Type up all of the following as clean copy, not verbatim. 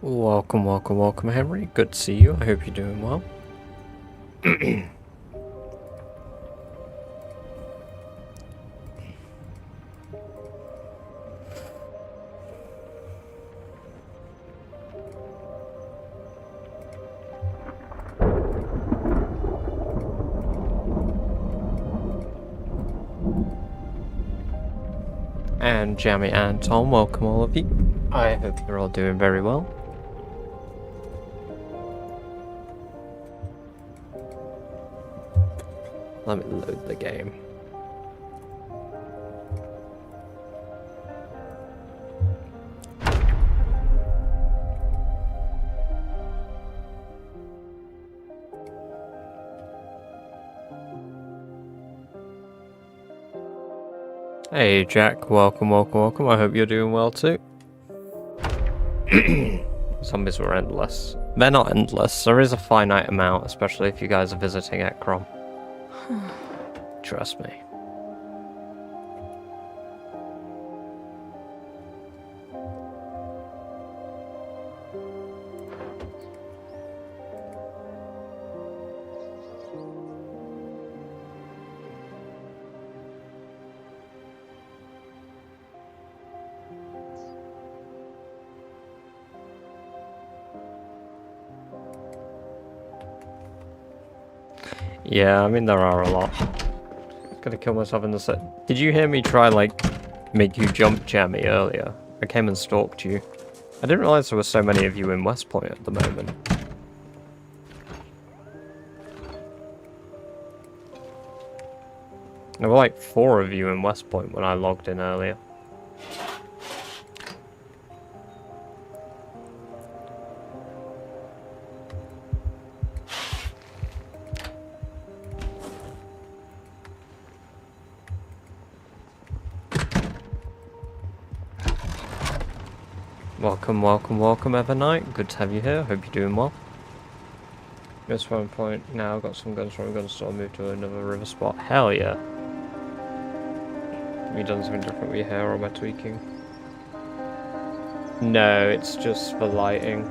Welcome, welcome, welcome, Henry. Good to see you. I hope you're doing well. And Jamie and Tom, welcome all of you. I hope you're all doing very well. Let me load the game. Hey Jack, welcome, welcome, welcome. I hope you're doing well too. Zombies were endless. They're not endless. There is a finite amount, especially if you guys are visiting Ekrom. Trust me. Yeah, I mean there are a lot. Gonna kill myself in the set. Did you hear me try like make you jump Jammy earlier? I came and stalked you. I didn't realize there were so many of you in West Point at the moment. There were like 4 of you in West Point when I logged in earlier. Welcome, welcome, welcome, Evernight. Good to have you here. Hope you're doing well. Just 1 point now. Got some guns from a gun store. Moved to another river spot. Hell yeah. Have you done something different with your hair or am I tweaking? No, it's just for lighting.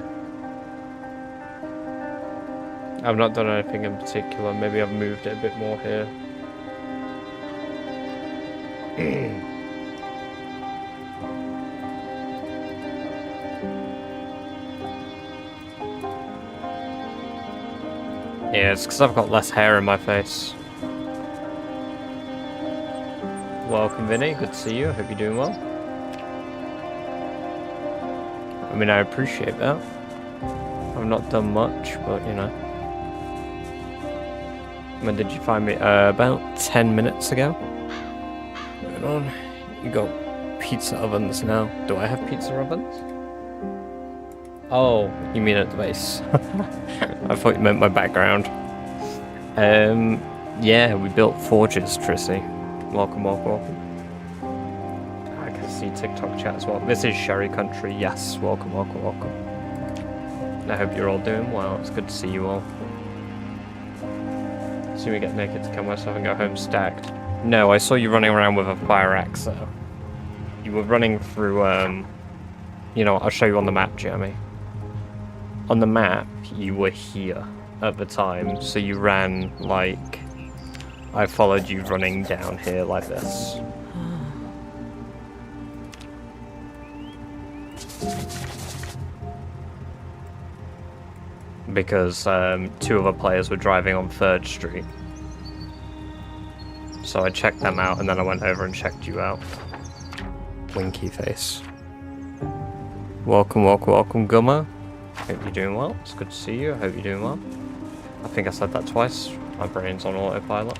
I've not done anything in particular. Maybe I've moved it a bit more here. Yeah, it's because I've got less hair in my face. Welcome, Vinny. Good to see you. I hope you're doing well. I mean, I appreciate that. I've not done much, but you know. When did you find me? About 10 minutes ago. Moving on. You got pizza ovens now. Do I have pizza ovens? Oh, you mean at the base? I thought you meant my background. Yeah, we built forges, Trissy. Welcome, welcome, welcome. I can see TikTok chat as well. This is Sherry Country. Yes, welcome, welcome, welcome. I hope you're all doing well. It's good to see you all. See me get naked to kill myself and go home stacked. No, I saw you running around with a fire axe, though. You were running through, you know, I'll show you on the map, Jeremy. On the map, you were here at the time, so you ran like... I followed you running down here like this. Because 2 other players were driving on 3rd Street. So I checked them out and then I went over and checked you out. Winky face. Welcome, welcome, welcome, Gummo. Hope you're doing well. It's good to see you. I hope you're doing well. I think I said that twice. My brain's on autopilot.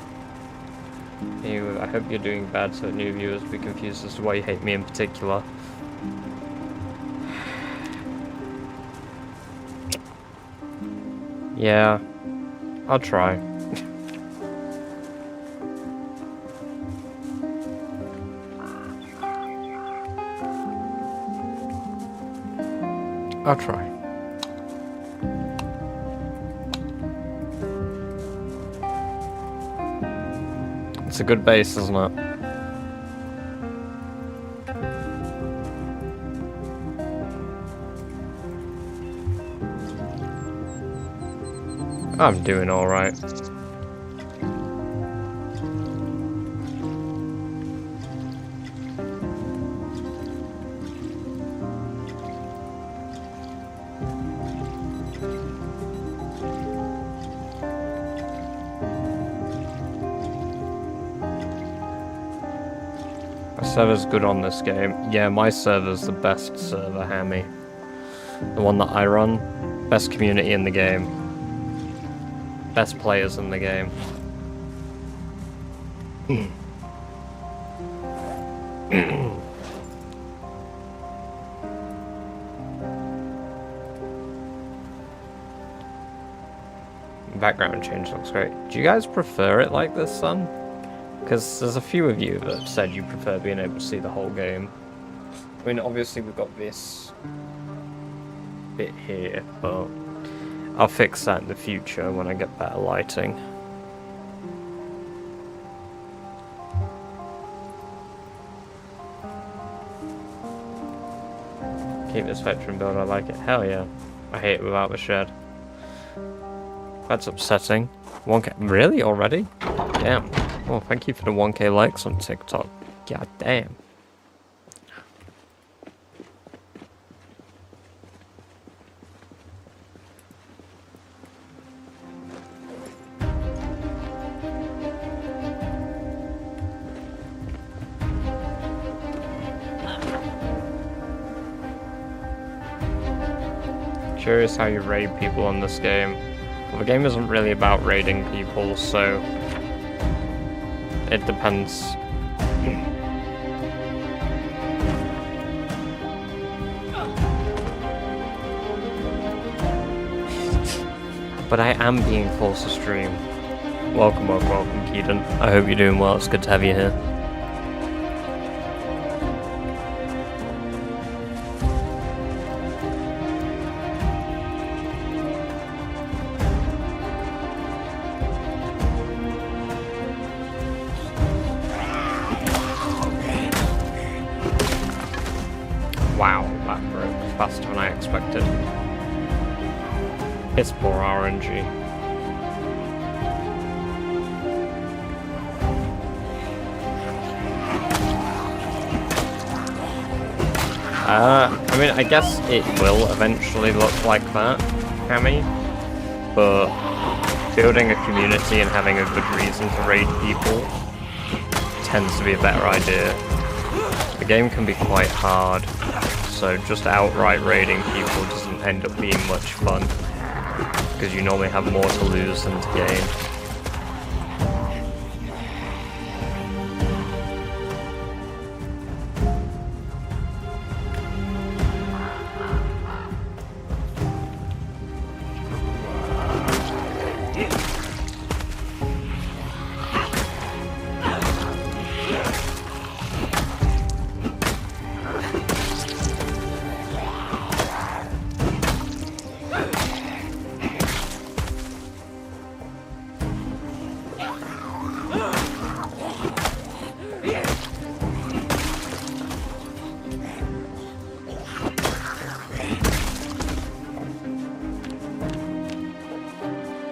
I hope you're doing bad so that new viewers will be confused as to why you hate me in particular. Yeah, I'll try. I'll try. It's a good base, isn't it? I'm doing alright. My server's good on this game. Yeah, my server's the best server, Hammy. The one that I run. Best community in the game. Best players in the game. Background change looks great. Do you guys prefer it like this, son? Because there's a few of you that have said you prefer being able to see the whole game. I mean, obviously we've got this bit here, but I'll fix that in the future when I get better lighting. Keep this veteran build, I like it. Hell yeah. I hate it without the shed. That's upsetting. 1K, really? Already? Damn. Well, thank you for the 1K likes on TikTok. God damn. Curious how you raid people on this game. Well, the game isn't really about raiding people, so it depends. But I am being forced to stream. Welcome, Keaton. I hope you're doing well. It's good to have you here. Wow, that broke faster than I expected. It's poor RNG. I mean, I guess it will eventually look like that, Hammy, but building a community and having a good reason to raid people tends to be a better idea. The game can be quite hard, so just outright raiding people doesn't end up being much fun, because you normally have more to lose than to gain.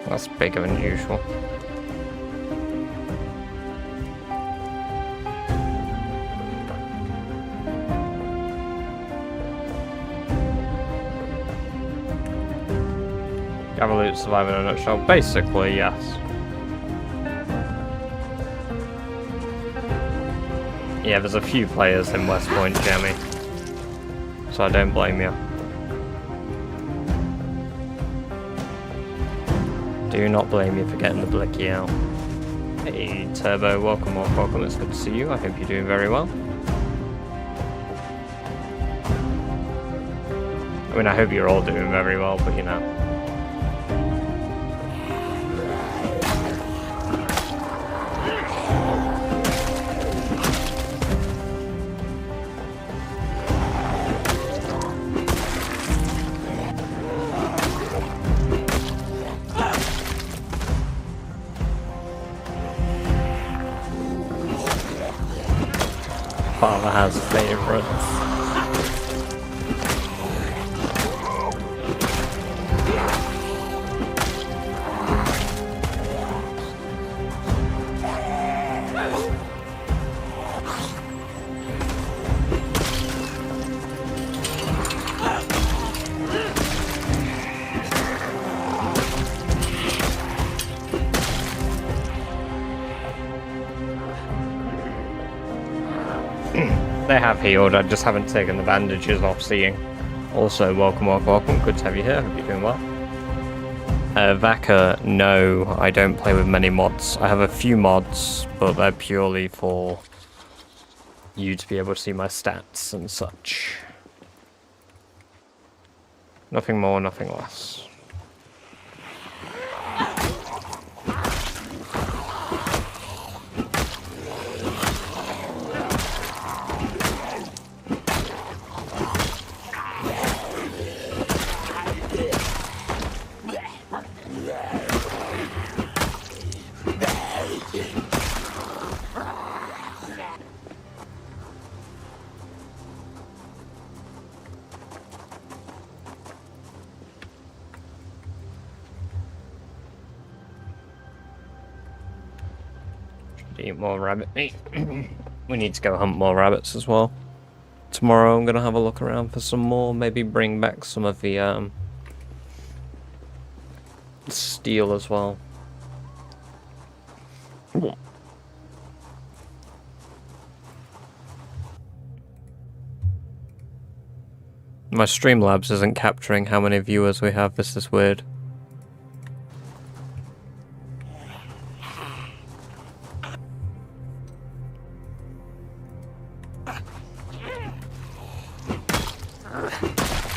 That's bigger than usual. Gavalute survive in a nutshell? Basically, yes. Yeah, there's a few players in West Point, Jammy. So I don't blame you. Do not blame you for getting the blicky out. Hey Turbo, welcome, it's good to see you. I hope you're doing very well. I mean, I hope you're all doing very well, but you know. Father has favorites. They have healed, I just haven't taken the bandages off seeing. Also, welcome, welcome, welcome. Good to have you here. Hope you're doing well. Vaka, no, I don't play with many mods. I have a few mods, but they're purely for you to be able to see my stats and such. Nothing more, nothing less. Eat more rabbit meat. We need to go hunt more rabbits as well. Tomorrow I'm gonna have a look around for some more, maybe bring back some of the steel as well. My Streamlabs isn't capturing how many viewers we have, this is weird.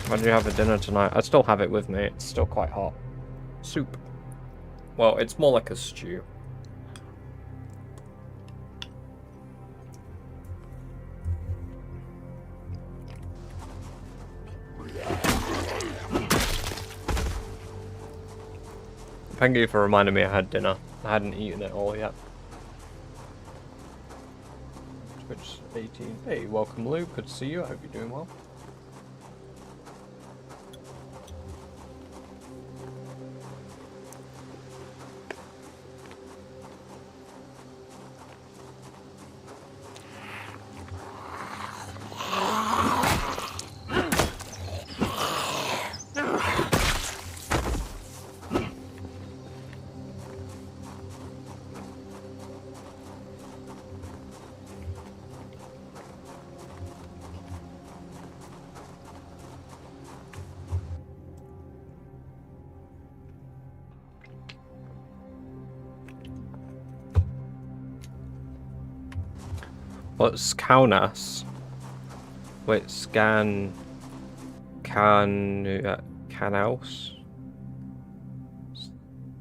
What did you have for dinner tonight? I still have it with me, it's still quite hot. Soup. Well, it's more like a stew. Thank you for reminding me I had dinner. I hadn't eaten it all yet. Twitch 18. Hey, welcome Luke, good to see you, I hope you're doing well. What's Kaunas? Wait, Kanaus?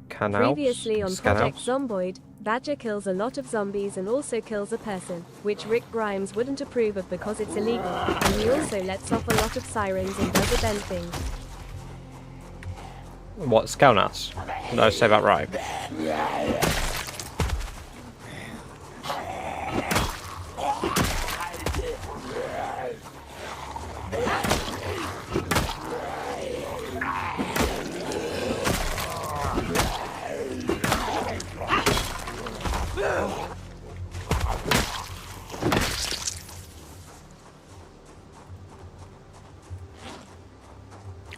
Previously on Project Zomboid, Badger kills a lot of zombies and also kills a person, which Rick Grimes wouldn't approve of because it's illegal, and he also lets off a lot of sirens and does a Ben thing. What's Kaunas? Did I say that right?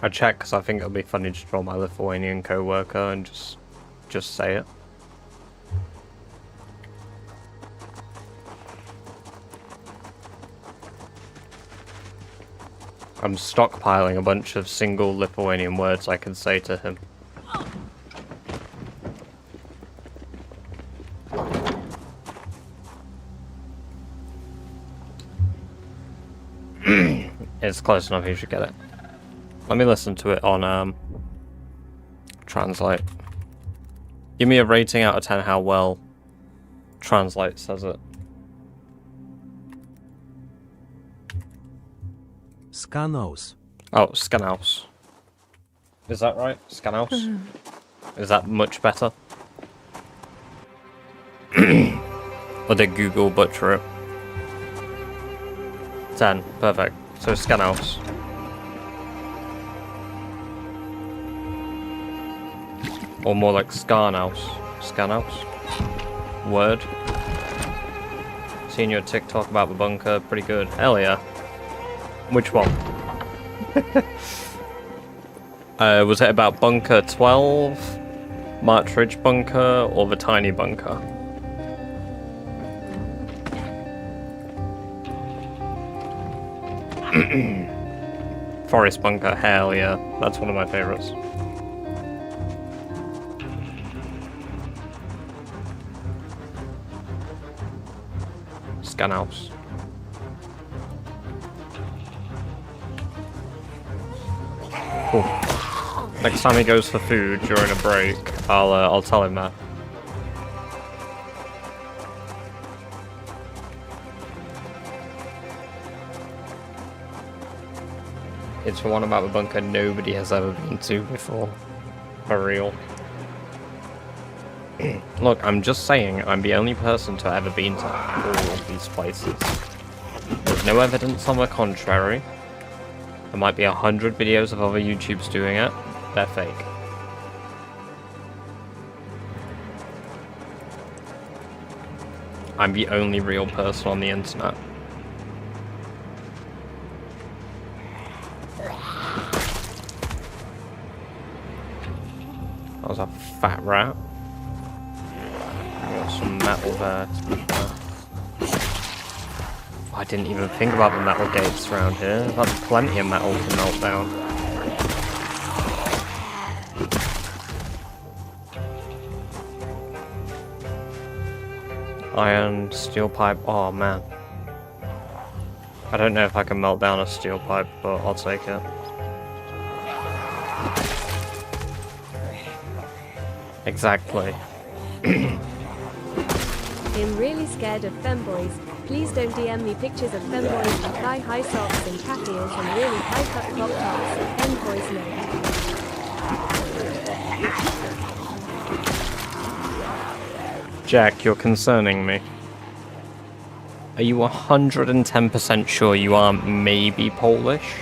I check because I think it'll be funny to draw my Lithuanian co-worker and just say it. I'm stockpiling a bunch of single Lithuanian words I can say to him. It's close enough, you should get it. Let me listen to it on Translate. Give me a rating out of 10 how well Translate says it. Skanaus. Oh, Skanaus. Is that right? Skanaus? Is that much better? Or did Google butcher it? 10. Perfect. So Skanaus. Or more like Skarnaus. Skarnaus? Word. Seen your TikTok about the bunker. Pretty good. Hell yeah. Which one? Was it about Bunker 12? March Ridge Bunker? Or the tiny bunker? Forest bunker, hell yeah. That's one of my favorites. Scan house. Cool. Next time he goes for food during a break, I'll tell him that. It's one about the bunker nobody has ever been to before. For real. Look, I'm just saying, I'm the only person to have ever been to all of these places. There's no evidence on the contrary. There might be 100 videos of other YouTubers doing it. They're fake. I'm the only real person on the internet. That was a fat rat. Got some metal there, to be fair. I didn't even think about the metal gates around here. I've got plenty of metal to melt down. Iron, steel pipe, oh man. I don't know if I can melt down a steel pipe, but I'll take it. Exactly. I'm really scared of femboys. Please don't DM me pictures of femboys with thigh-high socks and cat heels and really high-cut crop tops. Femboys no. Jack, you're concerning me. Are you 110% sure you aren't maybe Polish?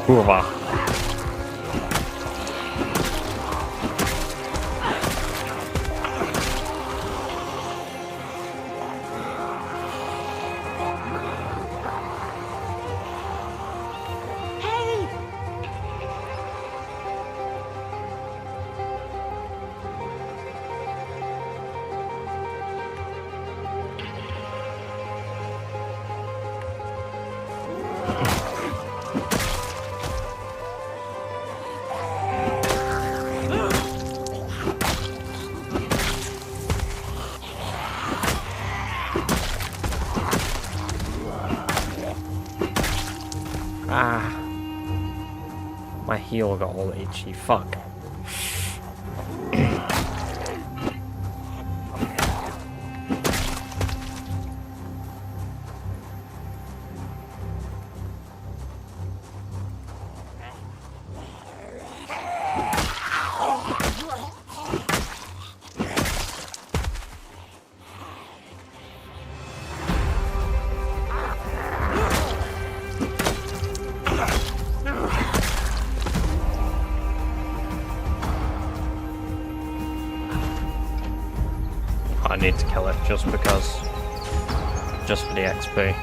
Kurwa. Ah. My heel got all itchy. Fuck. I need to kill it just because. Just for the XP.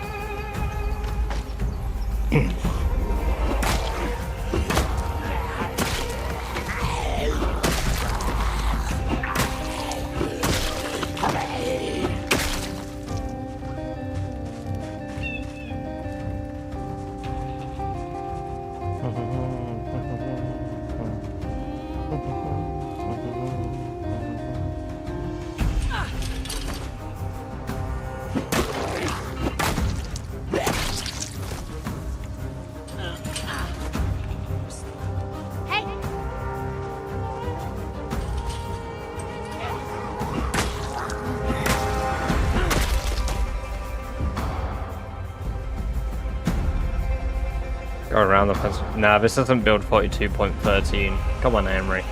Go around the fence. Nah, this isn't build 42.13. Come on, Emery.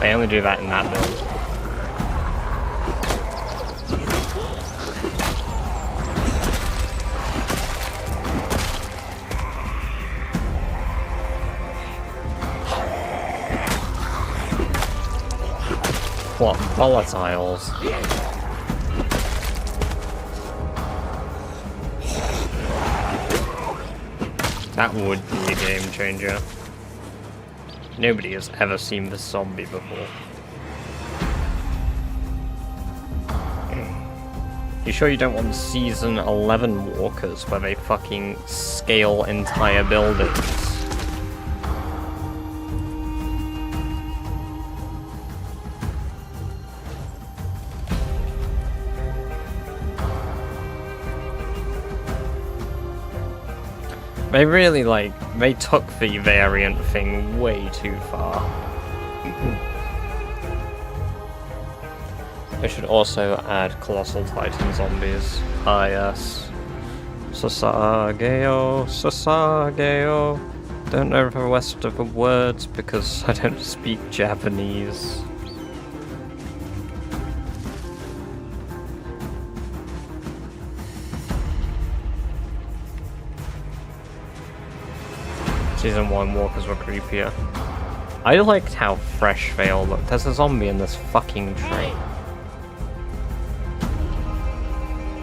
They only do that in that build. What? Volatiles? That would be a game changer. Nobody has ever seen this zombie before. You sure you don't want Season 11 walkers where they fucking scale entire buildings? They really, like, they took the variant thing way too far. They should also add Colossal Titan zombies. Ah yes. Sasageo, Sasageo. Don't know the rest of the words because I don't speak Japanese. Season 1 walkers were creepier. I liked how fresh they all looked. There's a zombie in this fucking tree.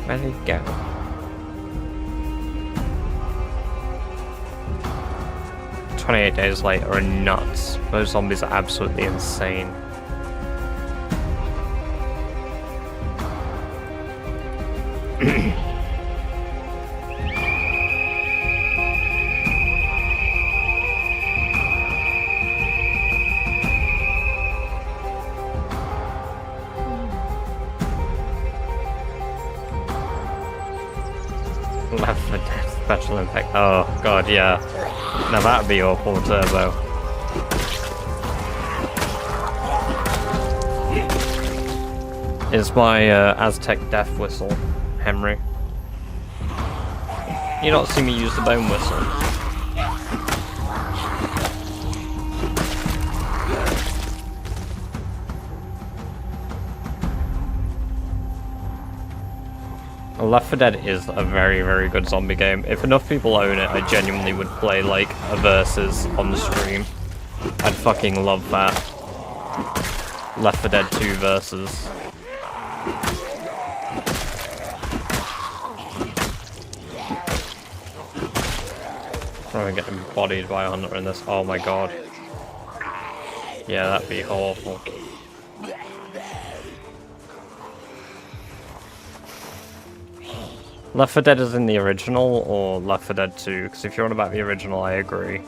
Where'd he go? "28 days later" are nuts. Those zombies are absolutely insane. Left 4 Dead Special Impact. Oh god, yeah. Now that'd be awful, Turbo. It's my Aztec death whistle, Henry. You not see me use the bone whistle. Left 4 Dead is a very, very good zombie game. If enough people own it, I genuinely would play, like, a versus on the stream. I'd fucking love that. Left 4 Dead 2 versus. I'm getting bodied by a hunter in this. Oh my god. Yeah, that'd be awful. Left 4 Dead is in the original, or Left 4 Dead 2? Because if you're on about the original, I agree.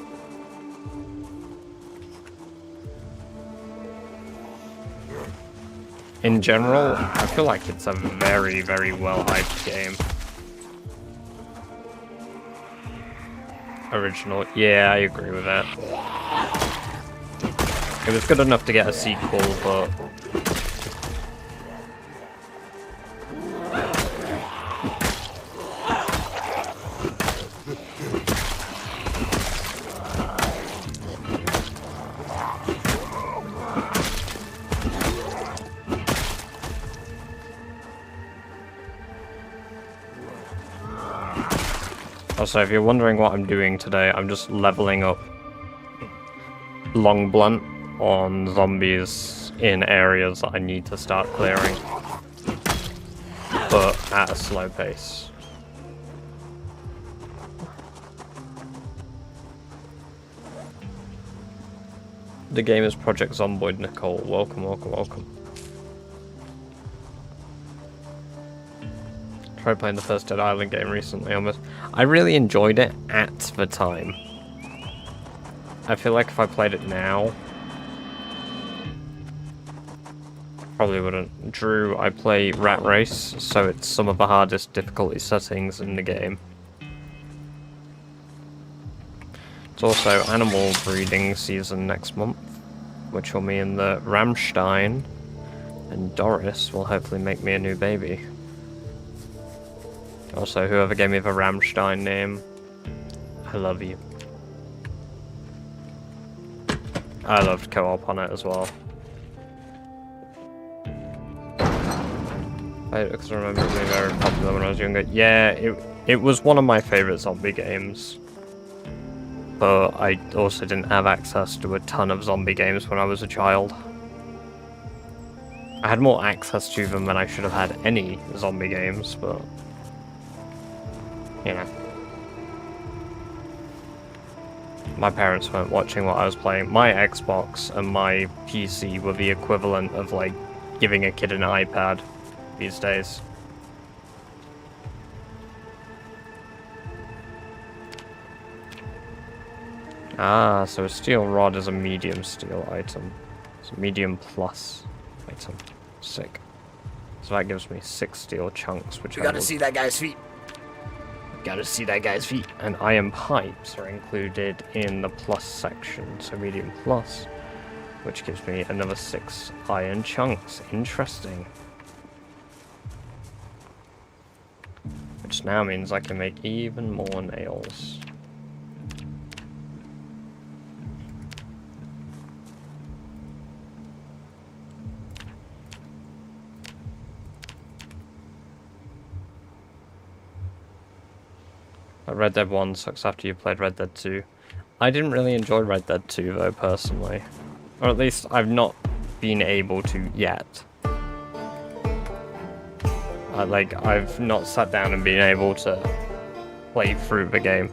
In general, I feel like it's a very, very well-hyped game. Original, yeah, I agree with that. It was good enough to get a sequel, but... Also, if you're wondering what I'm doing today, I'm just leveling up long blunt on zombies in areas that I need to start clearing, but at a slow pace. The game is Project Zomboid, Nicole. Welcome, welcome, welcome. Tried playing the first Dead Island game recently. I really enjoyed it at the time. I feel like if I played it now, probably wouldn't. Drew, I play Rat Race, so it's some of the hardest difficulty settings in the game. It's also animal breeding season next month, which will mean that Rammstein and Doris will hopefully make me a new baby. Also, whoever gave me the Rammstein name, I love you. I loved co-op on it as well. Because I remember it being very popular when I was younger. Yeah, it was one of my favourite zombie games. But I also didn't have access to a ton of zombie games when I was a child. I had more access to them than I should have had any zombie games, but... you know. My parents weren't watching what I was playing. My Xbox and my PC were the equivalent of, like, giving a kid an iPad these days. Ah, so a steel rod is a medium steel item. It's a medium plus item. Sick. So that gives me 6 steel chunks, which You gotta see that guy's feet. Gotta see that guy's feet. And iron pipes are included in the plus section, so medium plus, which gives me another 6 iron chunks. Interesting. Which now means I can make even more nails. Red Dead 1 sucks after you played Red Dead 2. I didn't really enjoy Red Dead 2 though, personally. Or at least I've not been able to yet. I've not sat down and been able to play through the game.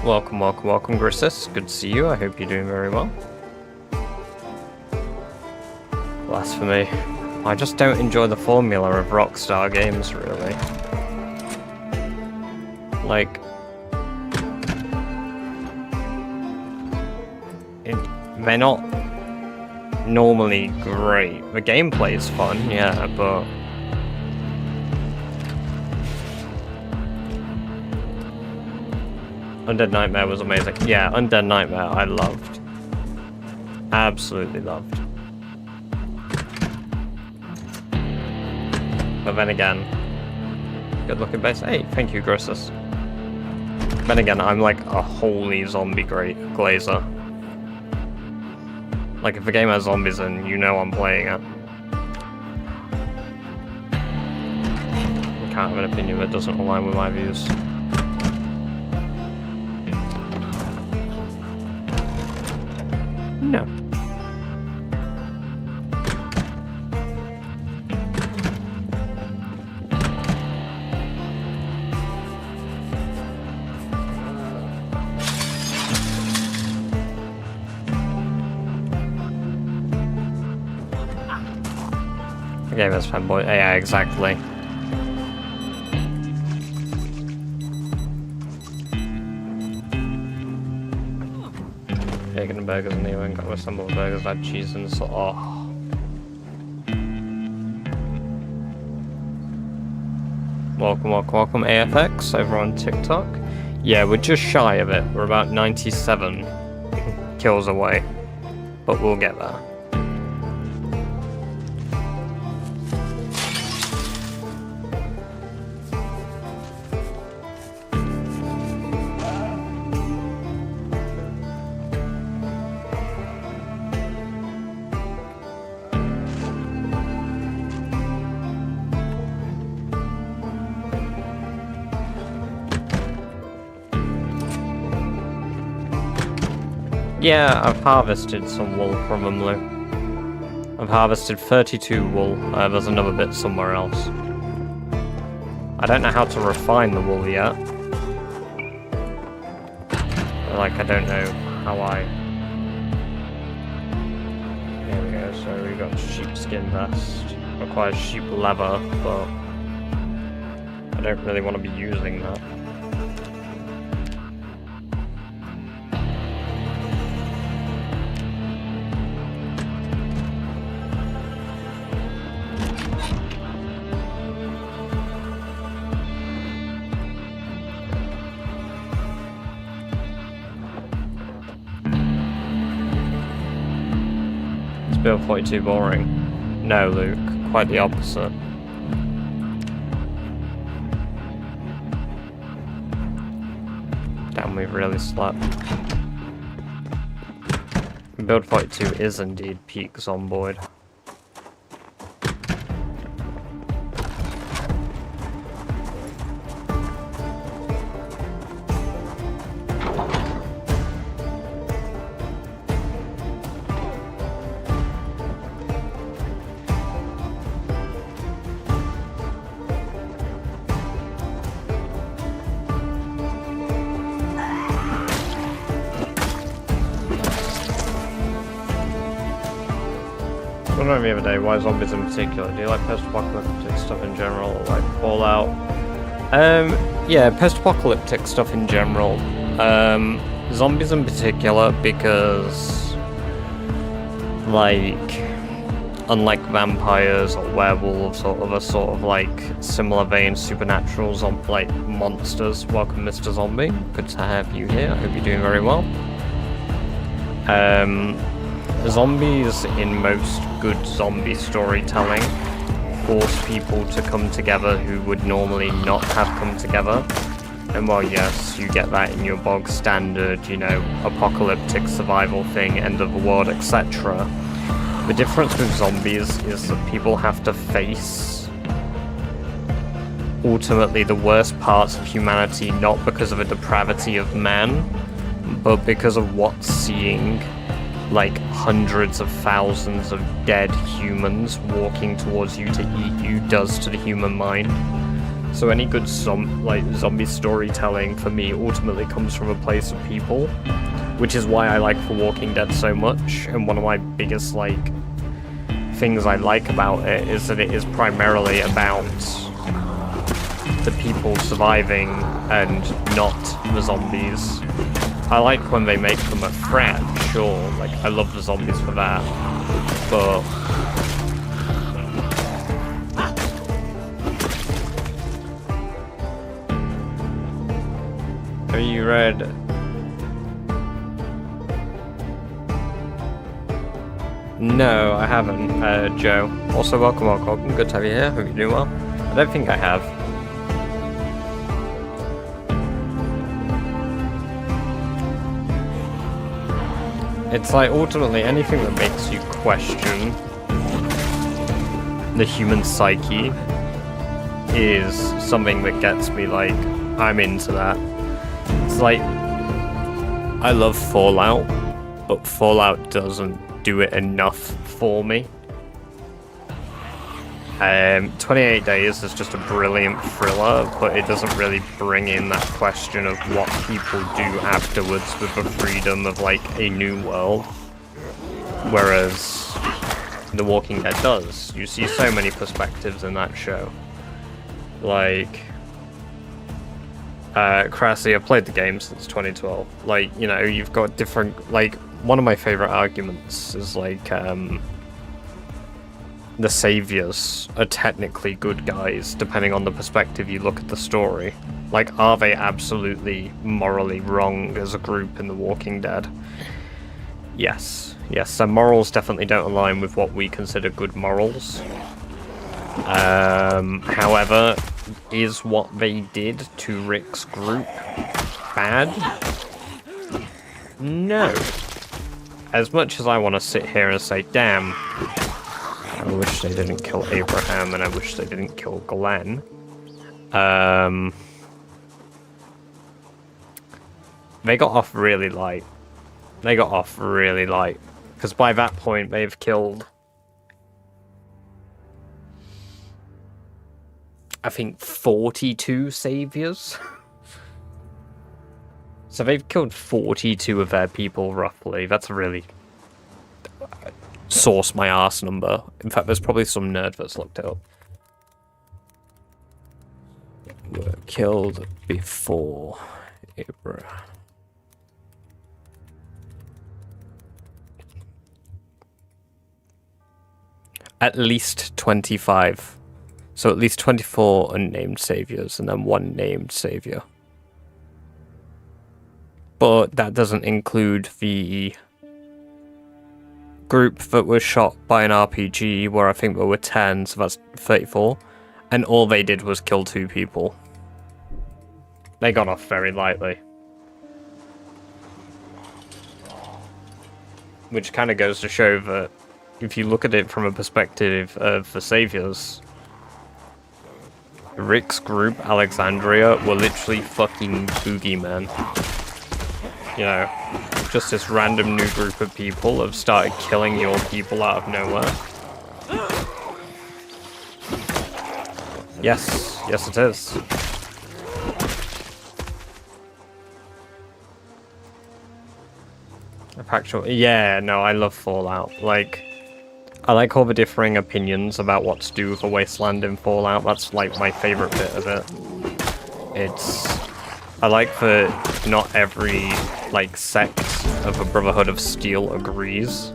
Welcome, welcome, welcome, Grissus. Good to see you. I hope you're doing very well. Blasphemy. I just don't enjoy the formula of Rockstar games, really. Like, they're not normally great. The gameplay's fun, yeah, but Undead Nightmare was amazing. Yeah, Undead Nightmare I loved. Absolutely loved. But then again, good looking base. Hey, thank you, Grissus. Then again, I'm like a holy zombie glazer. Like, if the game has zombies in, you know I'm playing it. I can't have an opinion that doesn't align with my views. No. Game is fanboy. Yeah, exactly. Bacon and burgers and even got with some more burgers like cheese and so. Oh. Welcome, welcome, welcome, AFX over on TikTok. Yeah, we're just shy of it. We're about 97 kills away, but we'll get there. Yeah, I've harvested some wool from them, Lou. I've harvested 32 wool. There's another bit somewhere else. I don't know how to refine the wool yet. Like, I don't know how I... There we go, so we got sheepskin vest. Requires sheep leather, but I don't really want to be using that. Build 42 boring. No, Luke, quite the opposite. Damn, we've really slept. Build 42 is indeed peak zomboid. wondering the other day, why zombies in particular? Do you like post-apocalyptic stuff in general, or like Fallout? Yeah, post-apocalyptic stuff in general. Zombies in particular because, like, unlike vampires or werewolves or other sort of like similar vein supernatural like monsters, welcome Mr. Zombie. Good to have you here. I hope you're doing very well. Zombies in most good zombie storytelling force people to come together who would normally not have come together. And while yes, you get that in your bog standard, you know, apocalyptic survival thing, end of the world, etc. The difference with zombies is that people have to face ultimately the worst parts of humanity, not because of a depravity of man, but because of what seeing like hundreds of thousands of dead humans walking towards you to eat you does to the human mind. So any good zombie storytelling for me ultimately comes from a place of people, which is why I like The Walking Dead so much. And one of my biggest like things I like about it is that it is primarily about the people surviving and not the zombies. I like when they make them a threat, sure, like I love the zombies for that, but have you read No, I haven't, Joe. Also, welcome. Good to have you here. Hope you're doing well. I don't think I have. It's like, ultimately, anything that makes you question the human psyche is something that gets me, like, I'm into that. It's like, I love Fallout, but Fallout doesn't do it enough for me. 28 Days is just a brilliant thriller, but it doesn't really bring in that question of what people do afterwards with the freedom of like a new world. Whereas The Walking Dead does. You see so many perspectives in that show. Like, Crassy, I've played the game since 2012. Like, you know, you've got different, like, one of my favorite arguments is like, the saviors are technically good guys, depending on the perspective you look at the story. Like, are they absolutely morally wrong as a group in The Walking Dead? Yes. Yes, their morals definitely don't align with what we consider good morals. However, is what they did to Rick's group bad? No. As much as I want to sit here and say, damn, I wish they didn't kill Abraham and I wish they didn't kill Glenn. They got off really light. Because by that point, they've killed, I think, 42 saviors. So they've killed 42 of their people, roughly. That's a really source my arse number. In fact, there's probably some nerd that's looked it up. Were killed before Abraham. At least 25. So at least 24 unnamed saviors and then one named savior. But that doesn't include the group that was shot by an RPG, where I think there were 10, so that's 34. And all they did was kill 2 people. They got off very lightly. Which kind of goes to show that if you look at it from a perspective of the saviors, Rick's group, Alexandria, were literally fucking boogeymen. You know, just this random new group of people have started killing your people out of nowhere. Yes, yes it is. A factual, yeah, no, I love Fallout. Like, I like all the differing opinions about what to do with a wasteland in Fallout. That's like my favorite bit of it. I like that not every like sect of a Brotherhood of Steel agrees.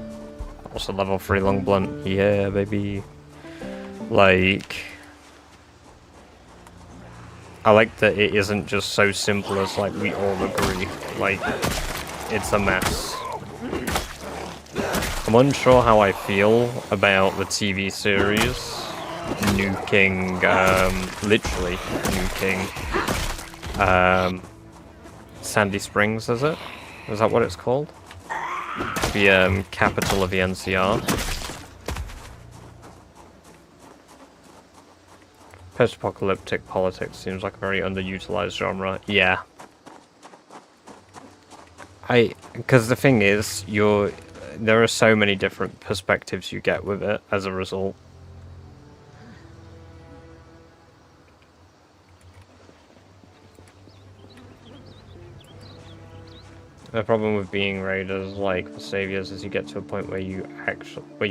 Also level 3 long blunt, yeah baby. Like, I like that it isn't just so simple as like we all agree. Like, it's a mess. I'm unsure how I feel about the TV series nuking, literally nuking, Sandy Springs, is it? Is that what it's called? The capital of the NCR. Post-apocalyptic politics seems like a very underutilized genre. Yeah. Because the thing is, there are so many different perspectives you get with it as a result. The problem with being raiders, like the saviors, is you get to a point where you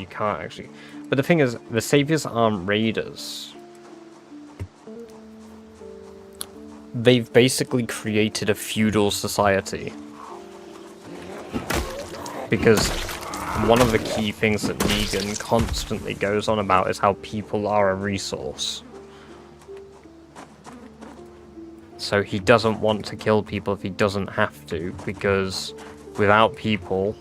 can't actually. But the thing is, the saviors aren't raiders. They've basically created a feudal society. Because one of the key things that Negan constantly goes on about is how people are a resource. So he doesn't want to kill people if he doesn't have to, because without people,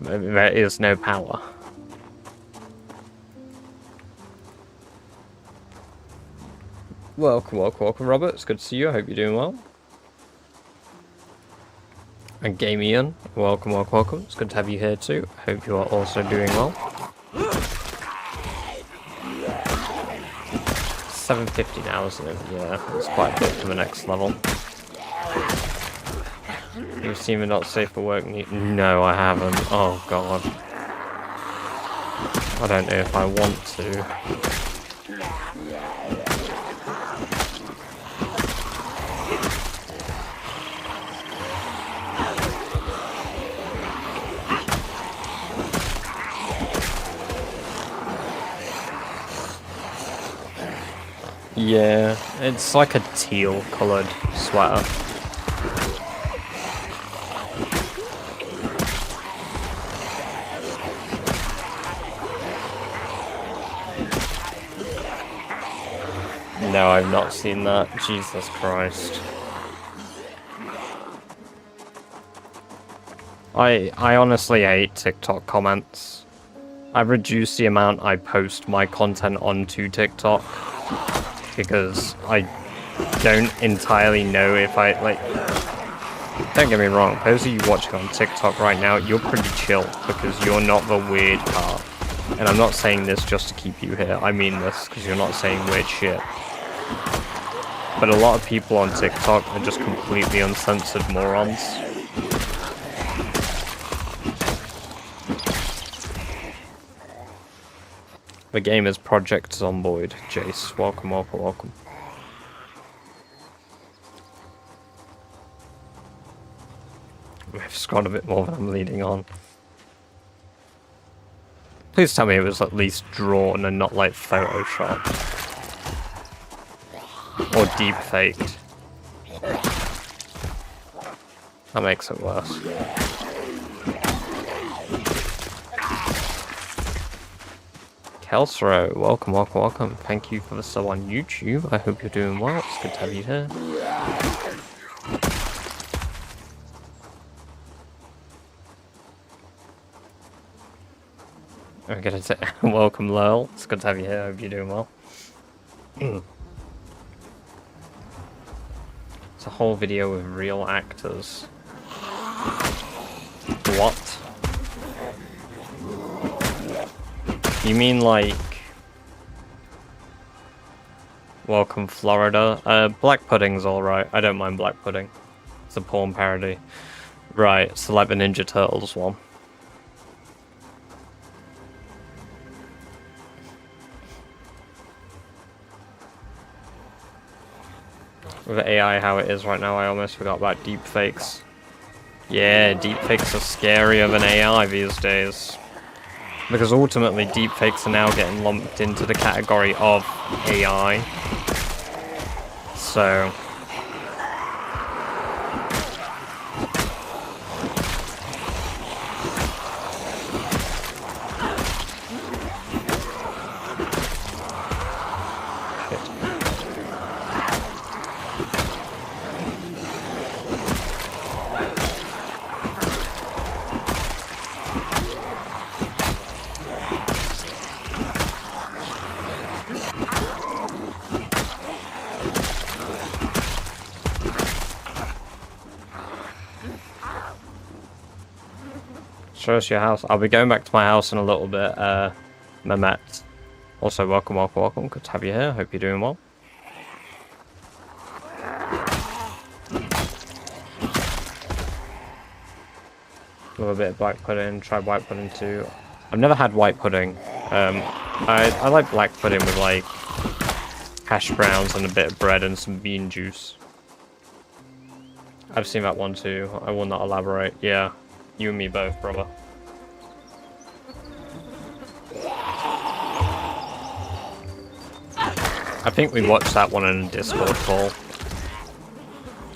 there is no power. Welcome, Robert. It's good to see you. I hope you're doing well. And Game Ian, welcome. It's good to have you here too. I hope you are also doing well. 750 now, isn't it? Yeah, it's quite a bit for the next level. You've seen me not safe for work? No, I haven't. Oh god. I don't know if I want to. Yeah, it's like a teal coloured sweater. No, I've not seen that. Jesus Christ. I honestly hate TikTok comments. I've reduced the amount I post my content onto TikTok. Because I don't entirely know if I, like... Don't get me wrong, those of you watching on TikTok right now, you're pretty chill, because you're not the weird part. And I'm not saying this just to keep you here, I mean this, because you're not saying weird shit. But a lot of people on TikTok are just completely uncensored morons. The game is Project Zomboid. Jace, welcome. I've scrolled a bit more than I'm leading on. Please tell me it was at least drawn and not like photoshopped. Or deep faked. That makes it worse. Kelsro, welcome. Thank you for the sub on YouTube. I hope you're doing well. It's good to have you here. I'm gonna say welcome, Lurl. It's good to have you here. I hope you're doing well. It's a whole video with real actors. What? You mean like... Welcome, Florida. Black pudding's alright. I don't mind black pudding. It's a porn parody. Right, so like the Ninja Turtles one. With AI how it is right now, I almost forgot about deepfakes. Yeah, deepfakes are scarier than AI these days. Because ultimately, deepfakes are now getting lumped into the category of AI. So... Show us your house. I'll be going back to my house in a little bit, Mehmet. Also, welcome, welcome, welcome. Good to have you here. Hope you're doing well. Love a bit of black pudding. Try white pudding too. I've never had white pudding. I like black pudding with like hash browns and a bit of bread and some bean juice. I've seen that one too. I will not elaborate. Yeah. You and me both, brother. I think we watched that one in a Discord call.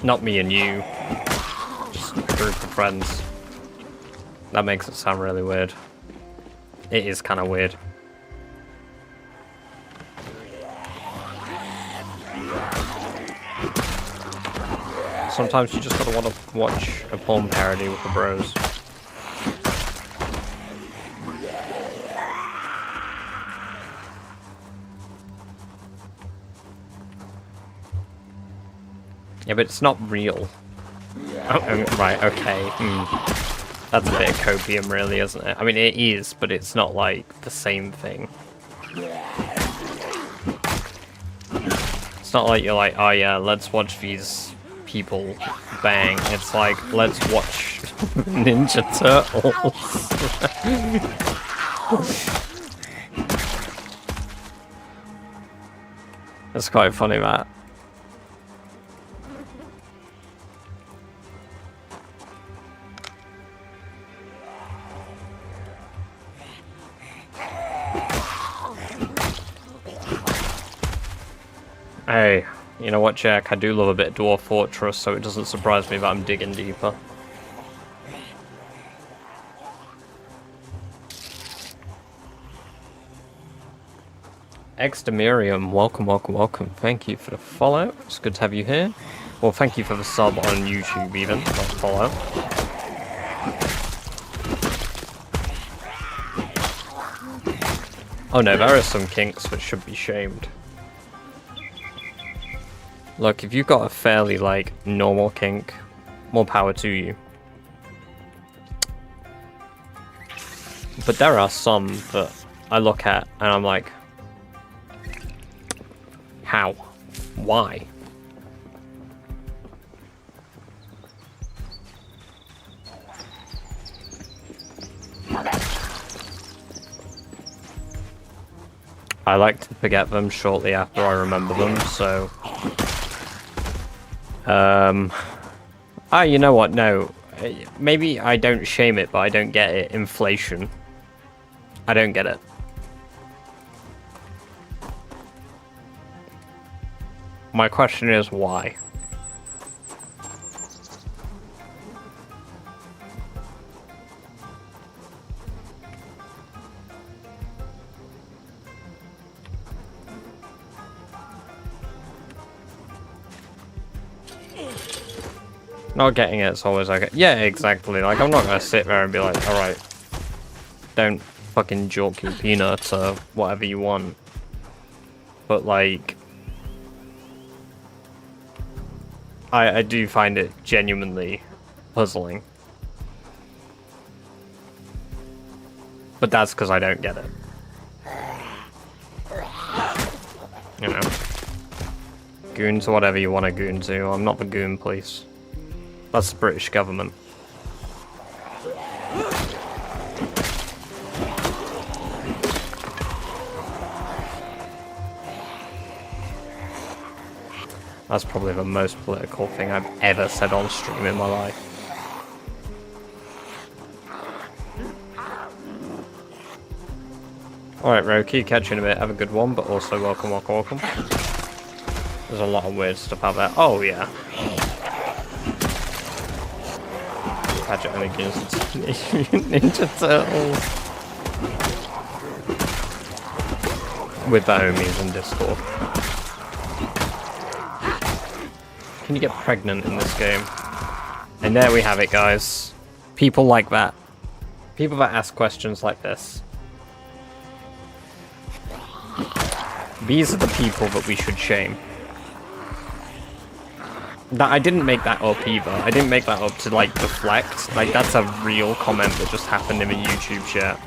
Not me and you. Just a group of friends. That makes it sound really weird. It is kind of weird. Sometimes you just gotta want to watch a porn parody with the bros. Yeah, but it's not real. Oh, right, okay. That's a bit of copium, really, isn't it? I mean, it is, but it's not, like, the same thing. It's not like you're like, oh yeah, let's watch these people bang. It's like, let's watch Ninja Turtles. That's quite funny, Matt. Hey, you know what, Jack? I do love a bit of Dwarf Fortress, so it doesn't surprise me that I'm digging deeper. Extemirium, welcome, welcome, welcome. Thank you for the follow. It's good to have you here. Well, thank you for the sub on YouTube, even, not follow. Oh no, there are some kinks that should be shamed. Look, if you've got a fairly, like, normal kink, more power to you. But there are some that I look at and I'm like, how? Why? I like to forget them shortly after I remember them, so... you know what, no. Maybe I don't shame it, but I don't get it. Inflation. I don't get it. My question is, why? Not getting it's always like, yeah, exactly. Like, I'm not gonna sit there and be like, alright, don't fucking joke your peanuts or whatever you want. But, like, I do find it genuinely puzzling. But that's because I don't get it. You know. Goon to whatever you want to goon to. I'm not the goon police. That's the British government. That's probably the most political thing I've ever said on stream in my life. Alright, Roki, catch you in a bit. Have a good one, but also welcome, welcome, welcome. There's a lot of weird stuff out there. Oh, yeah. Gadget only gives Ninja Turtles. With the homies in Discord. Can you get pregnant in this game? And there we have it, guys. People like that. People that ask questions like this. These are the people that we should shame. I didn't make that up either. I didn't make that up to, like, deflect. Like, that's a real comment that just happened in a YouTube chat.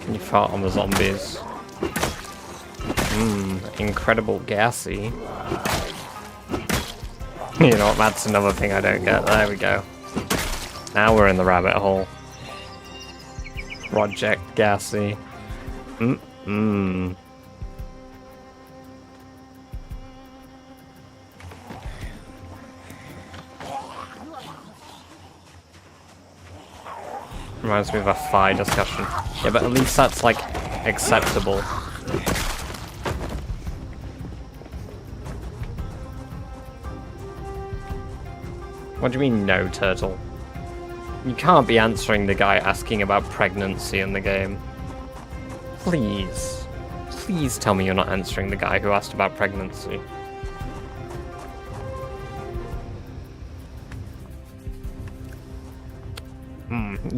Can you fart on the zombies? Incredible gassy. You know what, that's another thing I don't get. There we go. Now we're in the rabbit hole. Project Gassy. Reminds me of a Fi discussion. Yeah, but at least that's, like, acceptable. What do you mean, no, Turtle? You can't be answering the guy asking about pregnancy in the game. Please. Please tell me you're not answering the guy who asked about pregnancy.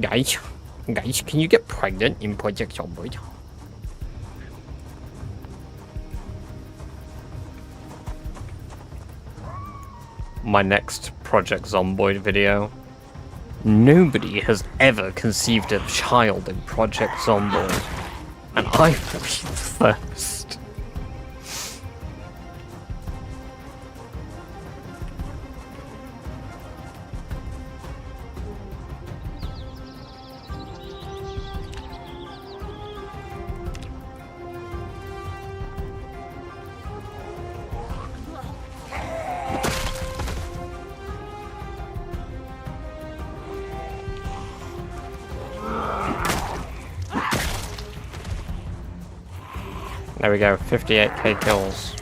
Guys, can you get pregnant in Project Zomboid? My next Project Zomboid video. Nobody has ever conceived a child in Project Zomboid, and I will be first. There we go, 58k kills.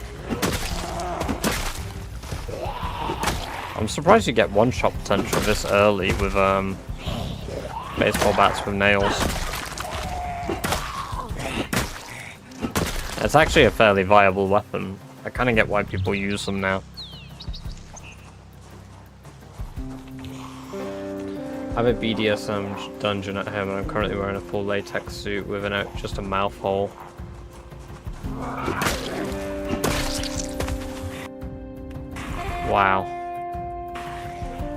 I'm surprised you get one-shot potential this early with baseball bats with nails. It's actually a fairly viable weapon. I kind of get why people use them now. I have a BDSM dungeon at home and I'm currently wearing a full latex suit with just a mouth hole. Wow.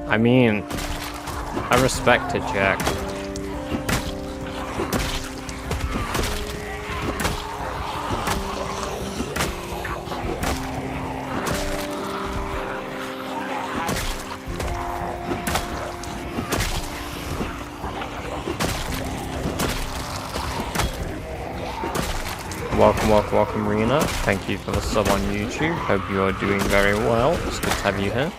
I mean, I respect it, Jack. Welcome, Rena. Thank you for the sub on YouTube. Hope you are doing very well. It's good to have you here.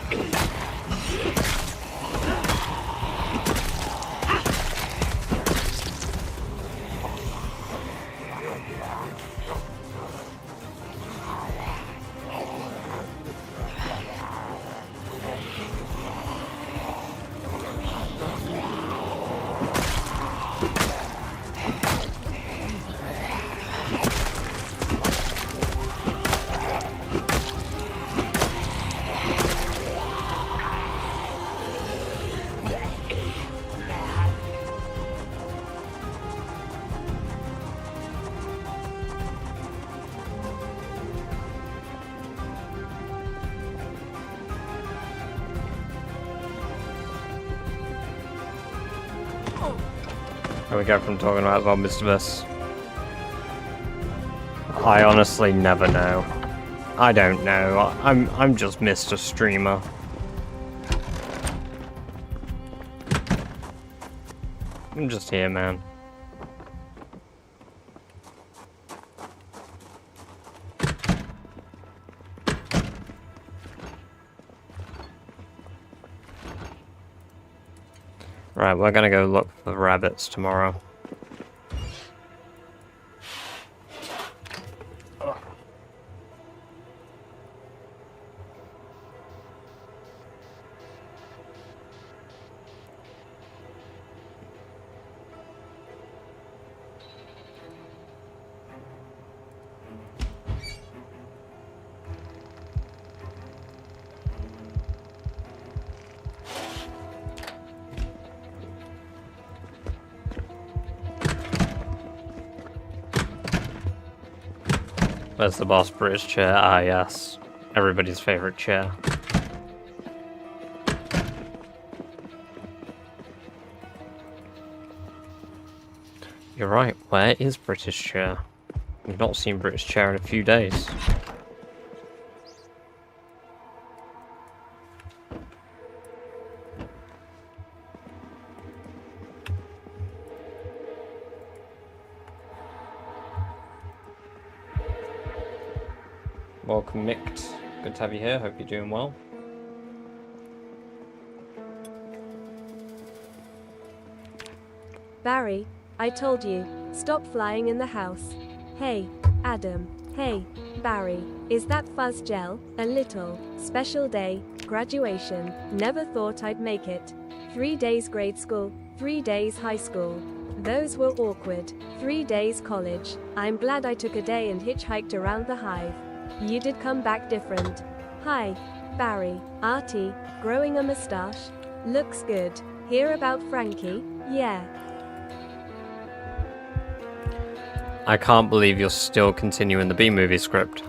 There we go from talking about zombies to this. I honestly never know. I don't know. I'm just Mr. Streamer. I'm just here, man. Right, we're gonna go look for rabbits tomorrow. Where's the Boss British chair? Ah, yes. Everybody's favourite chair. You're right, where is British chair? We've not seen British chair in a few days. Welcome, Mick. Good to have you here. Hope you're doing well. Barry, I told you, stop flying in the house. Hey, Adam. Hey, Barry. Is that fuzz gel? A little. Special day. Graduation. Never thought I'd make it. 3 days grade school. 3 days high school. Those were awkward. 3 days college. I'm glad I took a day and hitchhiked around the hive. You did come back different. Hi, Barry. Artie, growing a mustache? Looks good. Hear about Frankie? Yeah. I can't believe you're still continuing the B-movie script.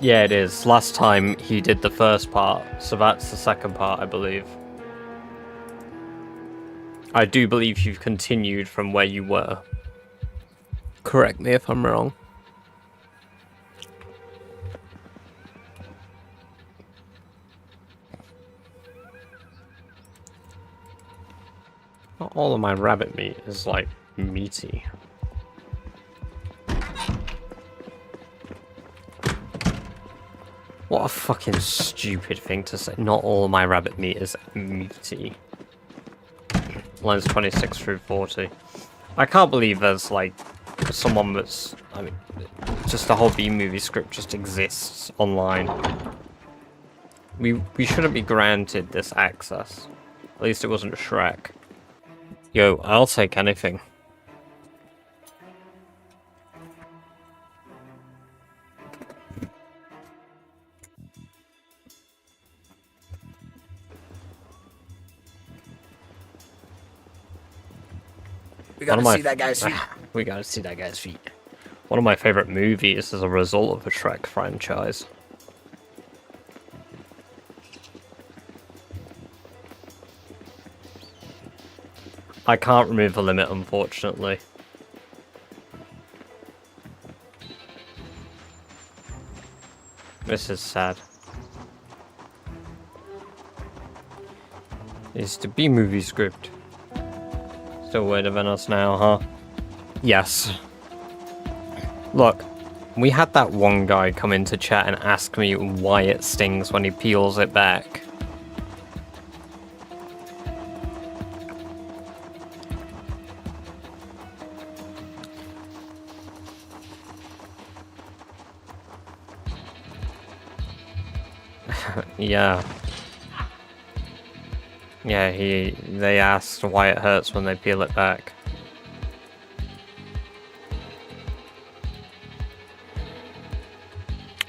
Yeah, it is. Last time he did the first part, so that's the second part, I believe. I do believe you've continued from where you were. Correct me if I'm wrong. Not all of my rabbit meat is, like, meaty. What a fucking stupid thing to say. Not all of my rabbit meat is meaty. Lines 26 through 40. I can't believe there's, like, someone that's... I mean, just the whole B-movie script just exists online. We shouldn't be granted this access. At least it wasn't Shrek. Yo, I'll take anything. We gotta see that guy's feet. We gotta see that guy's feet. One of my favorite movies as a result of the Shrek franchise. I can't remove the limit, unfortunately. This is sad. It's the B-movie script. Still weirder than us now, huh? Yes. Look, we had that one guy come into chat and ask me why it stings when he peels it back. Yeah. Yeah, they asked why it hurts when they peel it back.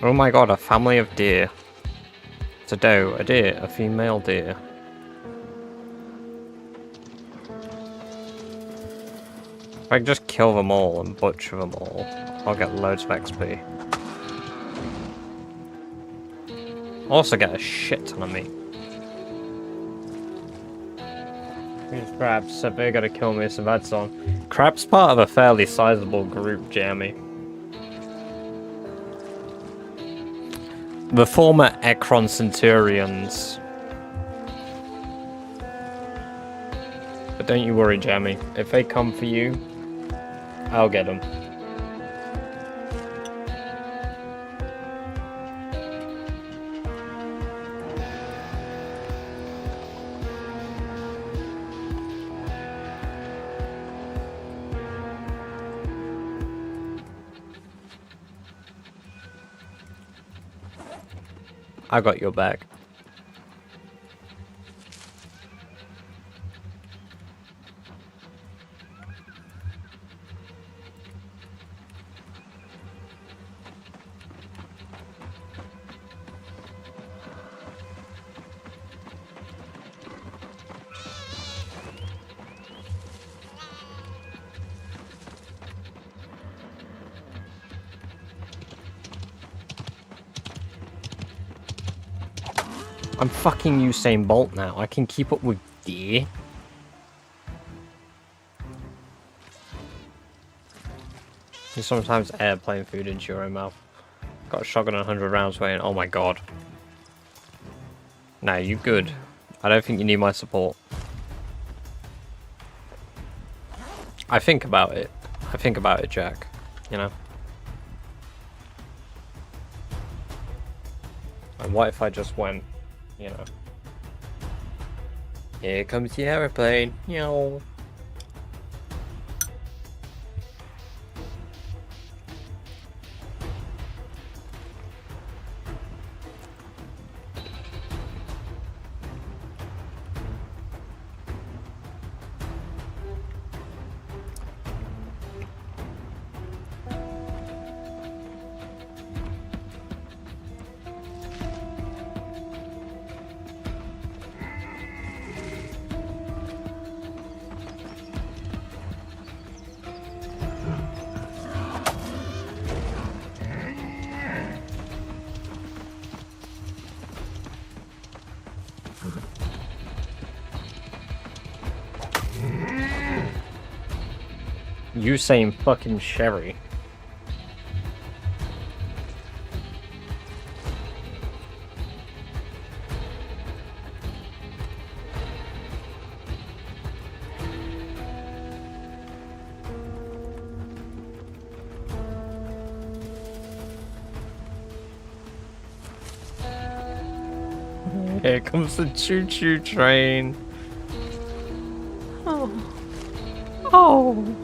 Oh my god, a family of deer. It's a doe, a deer, a female deer. If I can just kill them all and butcher them all, I'll get loads of XP. I'll also get a shit ton of meat. These crabs said they're gonna kill me, so that's on. Crab's part of a fairly sizable group, Jamie. The former Ekron Centurions. But don't you worry, Jamie. If they come for you, I'll get them. I got your back. I'm fucking Usain Bolt now. I can keep up with deer. You sometimes airplane food into your own mouth. Got a shotgun 100 rounds weighing. Oh my god. Nah, you good. I don't think you need my support. I think about it. I think about it, Jack. You know? And what if I just went, you know? Here comes the aeroplane. Meow. You saying fucking Sherry. Here comes the choo-choo train. Oh. Oh.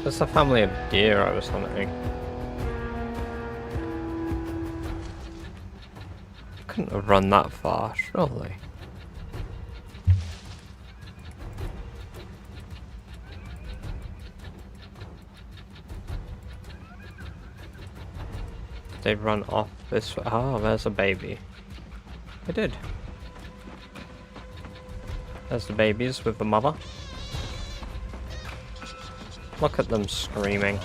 There's a family of deer I was hunting. Couldn't have run that far, surely. They run off this way. Oh, there's a baby. They did. There's the babies with the mother. Look at them screaming.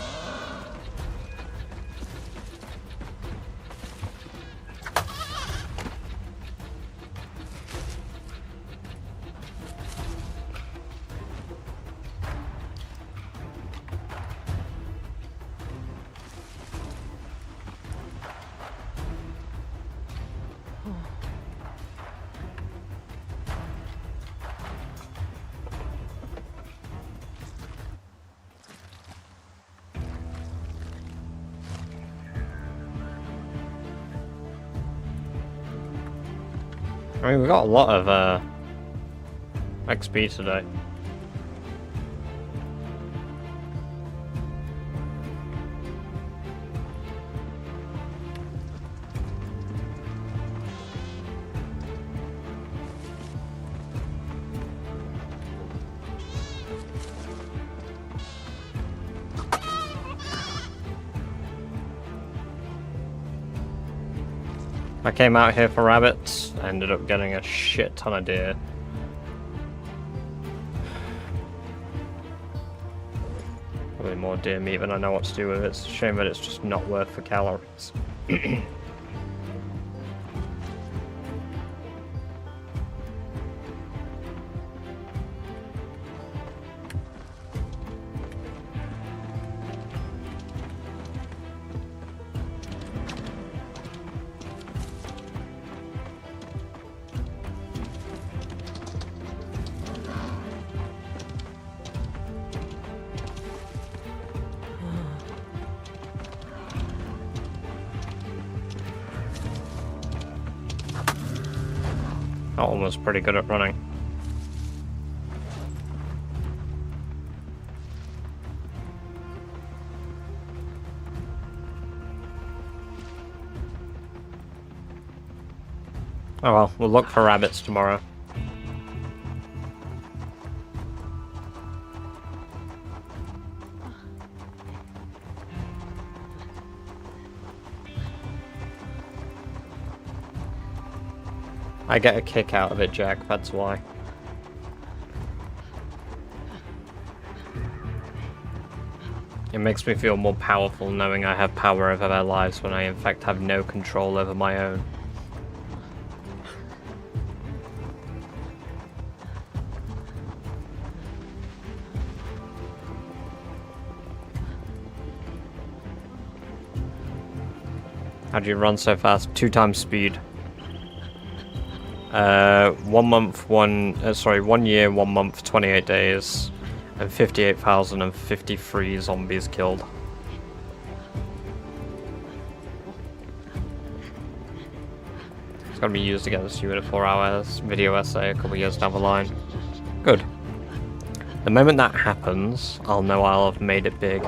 I mean, we got a lot of XP today. I came out here for rabbits, ended up getting a shit ton of deer. Probably more deer meat than I know what to do with it. It's a shame that it's just not worth the calories. That one was pretty good at running. Oh well, we'll look for rabbits tomorrow. I get a kick out of it, Jack, that's why. It makes me feel more powerful knowing I have power over their lives when I in fact have no control over my own. How do you run so fast? 2 times speed. 1 year, 1 month, 28 days, and 58,053 zombies killed. It's gonna be used against you in a 4-hour video essay a couple years down the line. Good. The moment that happens, I'll know I'll have made it big.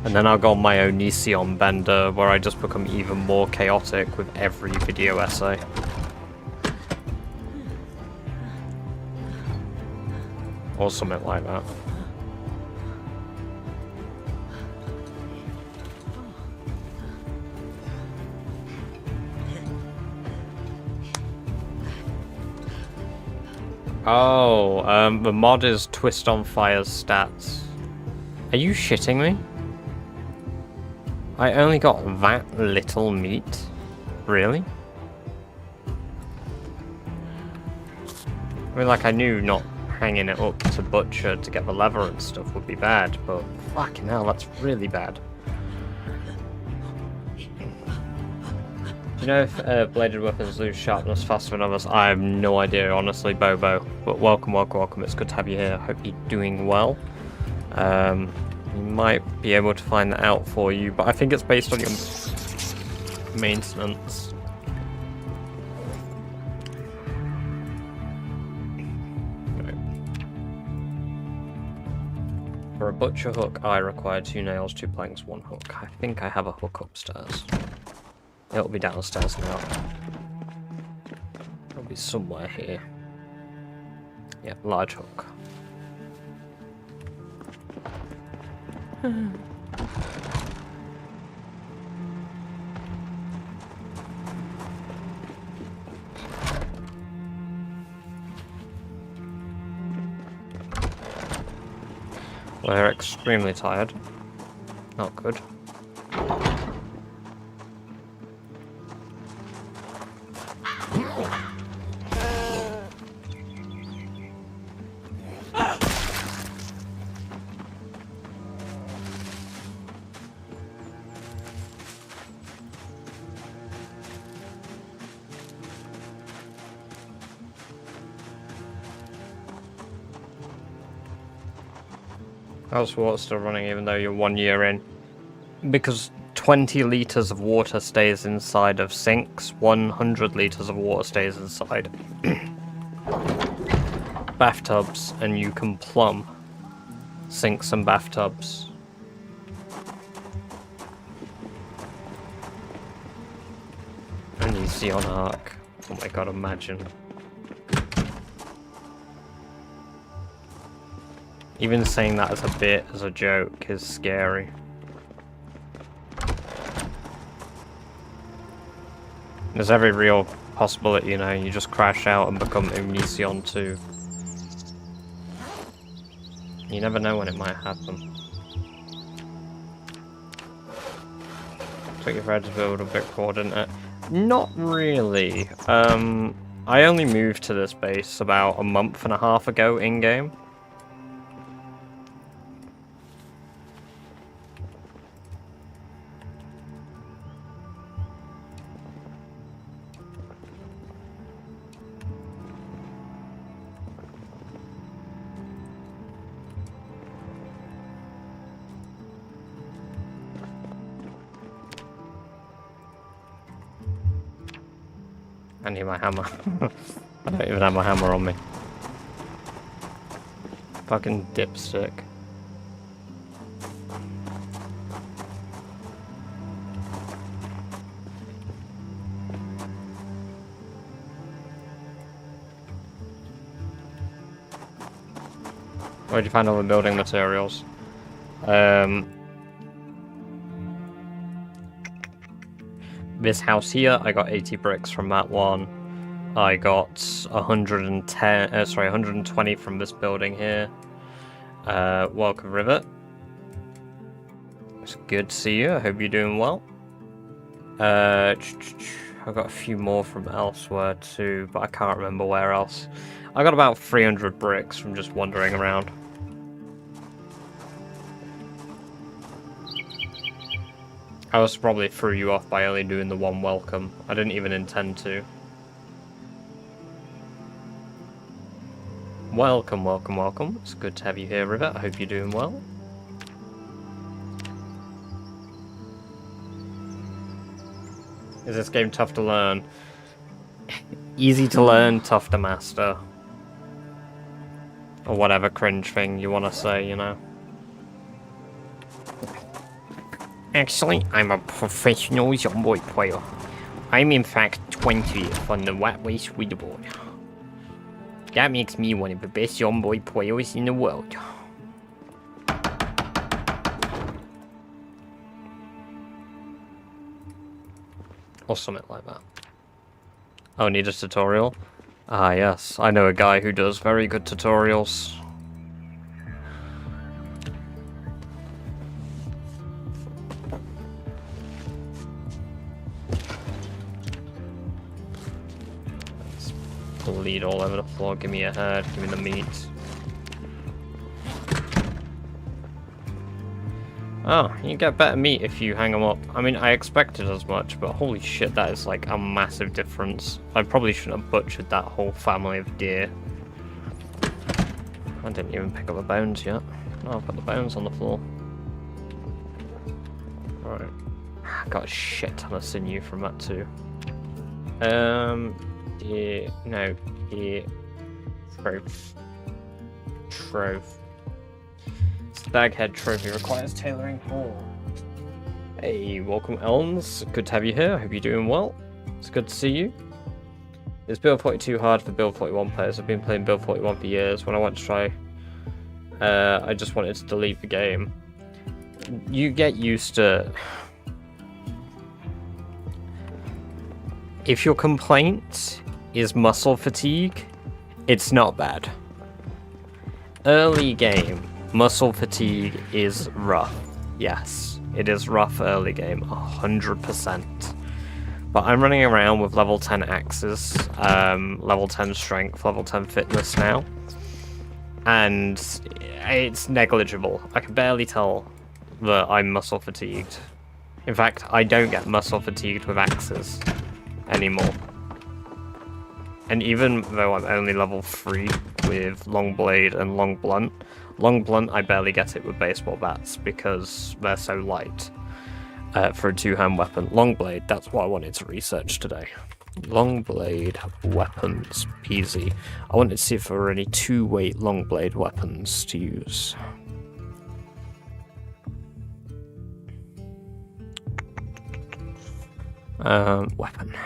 And then I'll go on my Onision bender, where I just become even more chaotic with every video essay. Or something like that. Oh, the mod is Twist on Fire's stats. Are you shitting me? I only got that little meat? Really? I mean, like, I knew not hanging it up to butcher to get the leather and stuff would be bad, but fucking hell, that's really bad. Do you know if bladed weapons lose sharpness faster than others? I have no idea, honestly, Bobo. But welcome, welcome, welcome. It's good to have you here. Hope you're doing well. We might be able to find that out for you, but I think it's based on your maintenance. For a butcher hook, I require 2 nails, 2 planks, 1 hook. I think I have a hook upstairs. It'll be downstairs now. It'll be somewhere here. Yeah, large hook. Well, they're extremely tired. Not good. How's water still running even though you're 1 year in? Because 20 litres of water stays inside of sinks, 100 litres of water stays inside bathtubs, and you can plumb sinks and bathtubs. And you see on arc. Oh my god, imagine. Even saying that as a bit, as a joke, is scary. There's every real possibility, you know, you just crash out and become Onision 2. You never know when it might happen. Took you forever to build a bit core, didn't it? Not really. I only moved to this base about a month and a half ago in-game. I need my hammer. I don't even have my hammer on me. Fucking dipstick. Where'd you find all the building materials? This house here, I got 80 bricks from that one. I got 120 from this building here. Welcome, Rivet. It's good to see you. I hope you're doing well. I got a few more from elsewhere too, but I can't remember where else. I got about 300 bricks from just wandering around. I was probably threw you off by only doing the one welcome. I didn't even intend to. Welcome, welcome, welcome. It's good to have you here, Rivet. I hope you're doing well. Is this game tough to learn? Easy to learn, tough to master. Or whatever cringe thing you want to say, you know. Actually, I'm a professional zombie player. I'm in fact 20th on the Rat Race leaderboard. That makes me one of the best zombie players in the world. Or something like that. Oh, need a tutorial? Ah, yes. I know a guy who does very good tutorials. Bleed all over the floor. Give me a head. Give me the meat. Oh, you get better meat if you hang them up. I mean, I expected as much, but holy shit, that is like a massive difference. I probably shouldn't have butchered that whole family of deer. I didn't even pick up the bones yet. No, I'll put the bones on the floor. Alright. I got a shit ton of sinew from that too. Deer. No, deer. Trove. Staghead trophy requires tailoring hall. Hey, welcome Elms. Good to have you here. I hope you're doing well. It's good to see you. Is Build 42 hard for Build 41 players? I've been playing Build 41 for years. When I went to try, I just wanted to delete the game. You get used to... If your complaint is muscle fatigue, it's not bad. Early game, muscle fatigue is rough. Yes, it is rough early game, 100%. But I'm running around with level 10 axes, level 10 strength, level 10 fitness now. And it's negligible. I can barely tell that I'm muscle fatigued. In fact, I don't get muscle fatigued with axes anymore. And even though I'm only level 3 with long blade and long blunt, I barely get it with baseball bats because they're so light for a two-hand weapon. Long blade, that's what I wanted to research today. Long blade weapons, peasy. I wanted to see if there were any two-weight long blade weapons to use. Weapon.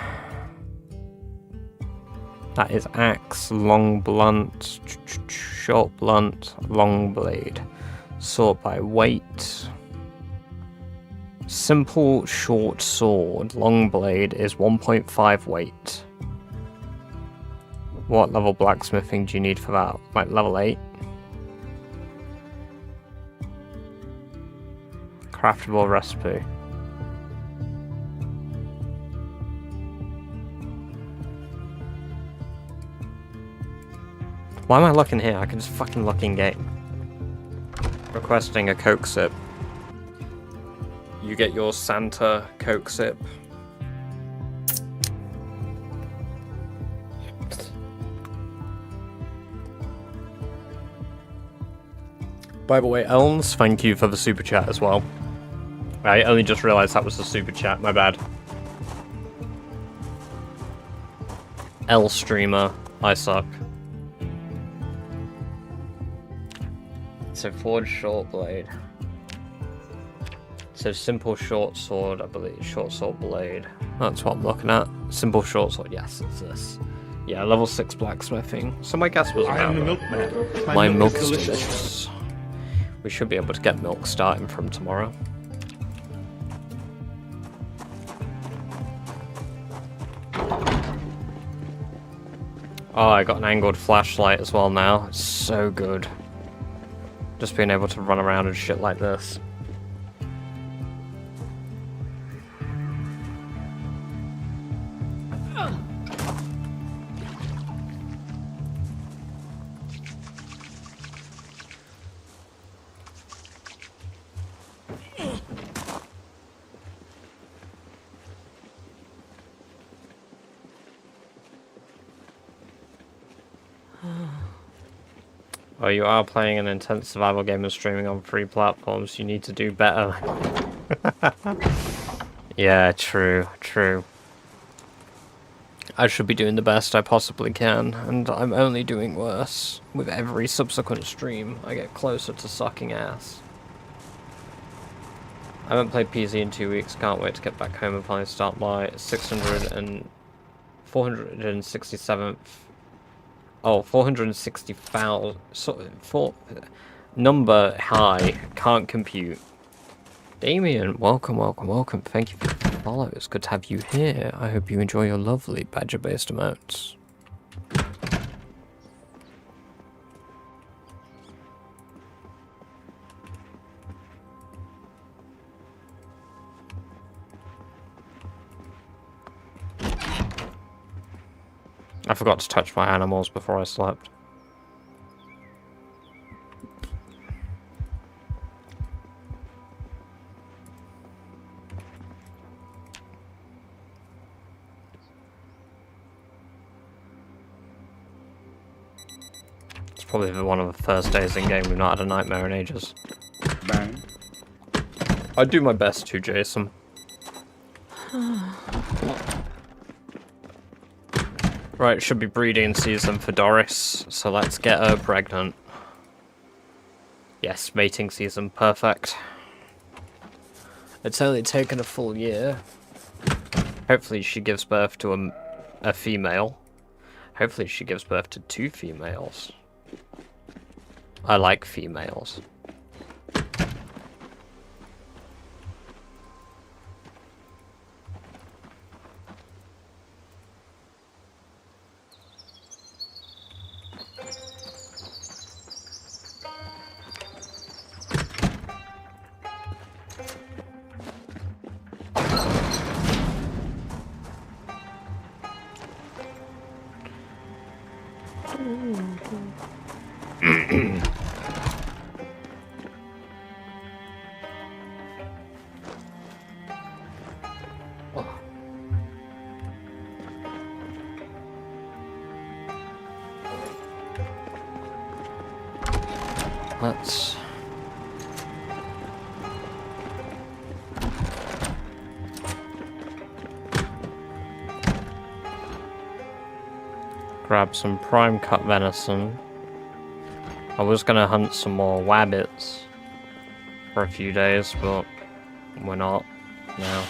That is axe, long blunt, short blunt, long blade. Sort by weight. Simple short sword, long blade is 1.5 weight. What level blacksmithing do you need for that? Like level 8? Craftable recipe. Why am I looking here? I can just fucking look in game. Requesting a Coke sip. You get your Santa Coke sip. By the way, Elms, thank you for the super chat as well. I only just realised that was the super chat, my bad. L streamer. I suck. So forged short blade. So simple short sword, I believe. Short sword blade. That's what I'm looking at. Simple short sword. Yes, it's this. Yeah, level 6 blacksmithing. So my guess was I am the milkman. my milk is delicious. We should be able to get milk starting from tomorrow. Oh, I got an angled flashlight as well now. It's so good. Just being able to run around and shit like this. Oh, you are playing an intense survival game and streaming on free platforms. You need to do better. Yeah, true, true. I should be doing the best I possibly can, and I'm only doing worse. With every subsequent stream, I get closer to sucking ass. I haven't played PC in 2 weeks, can't wait to get back home and finally start my 467th... Oh, 460,000... number high, can't compute. Damien, welcome, welcome, welcome. Thank you for the follow. It's good to have you here. I hope you enjoy your lovely badger-based emotes. I forgot to touch my animals before I slept. It's probably one of the first days in game we've not had a nightmare in ages. Bang. I do my best to, Jason. Right, should be breeding season for Doris, so let's get her pregnant. Yes, mating season, perfect. It's only taken a full year. Hopefully she gives birth to a female. Hopefully she gives birth to 2 females. I like females. Let's grab some prime cut venison. I was gonna hunt some more wabbits for a few days, but we're not now.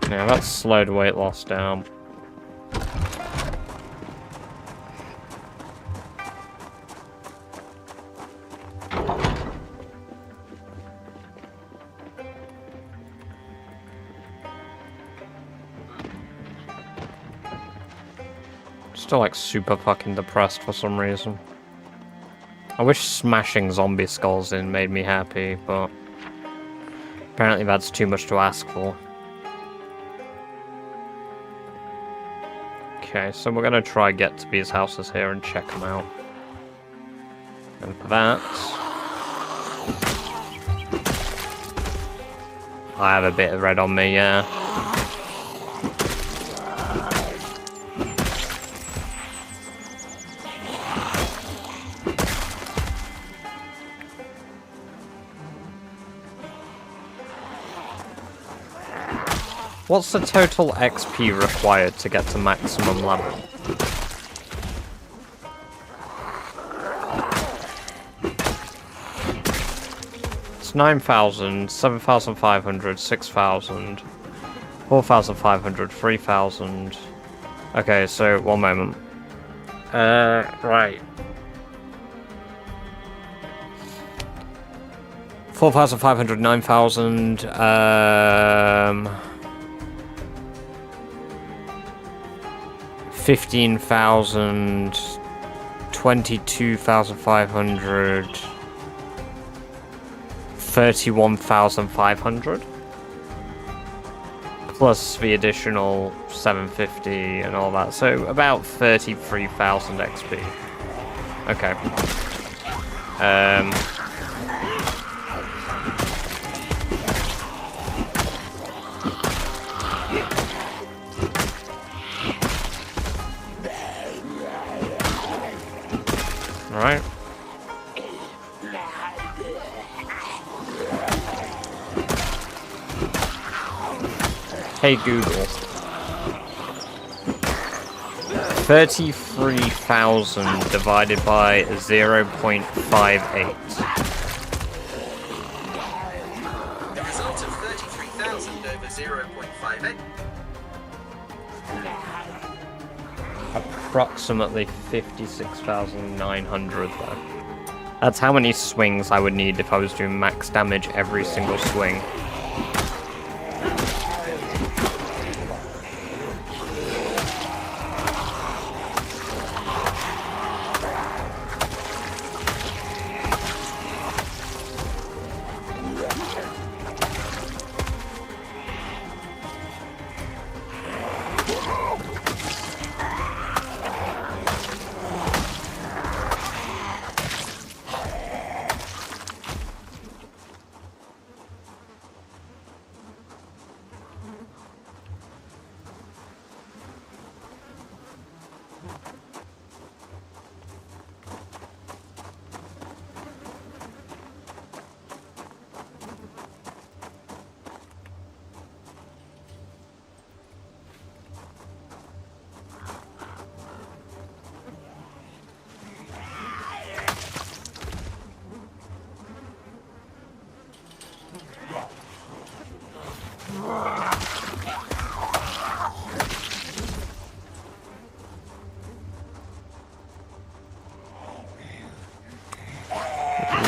Yeah, that's slowed weight loss down. Still like super fucking depressed for some reason. I wish smashing zombie skulls in made me happy, but apparently that's too much to ask for. Okay, so we're gonna try get to these houses here and check them out. And for that, I have a bit of red on me, yeah. What's the total XP required to get to maximum level? It's 9,000, 7,500, 6,000, 4,500, 3,000. Okay, so one moment. Right. 4,500, 9,000, 15,000, 22,500, 31,500. Plus the additional 750 and all that, so about 33,000 XP. Okay. Alright. Hey Google. 33,000 divided by 0.58. The result of 33,000 over 0.58. Approximately 56,900 though. That's how many swings I would need if I was doing max damage every single swing.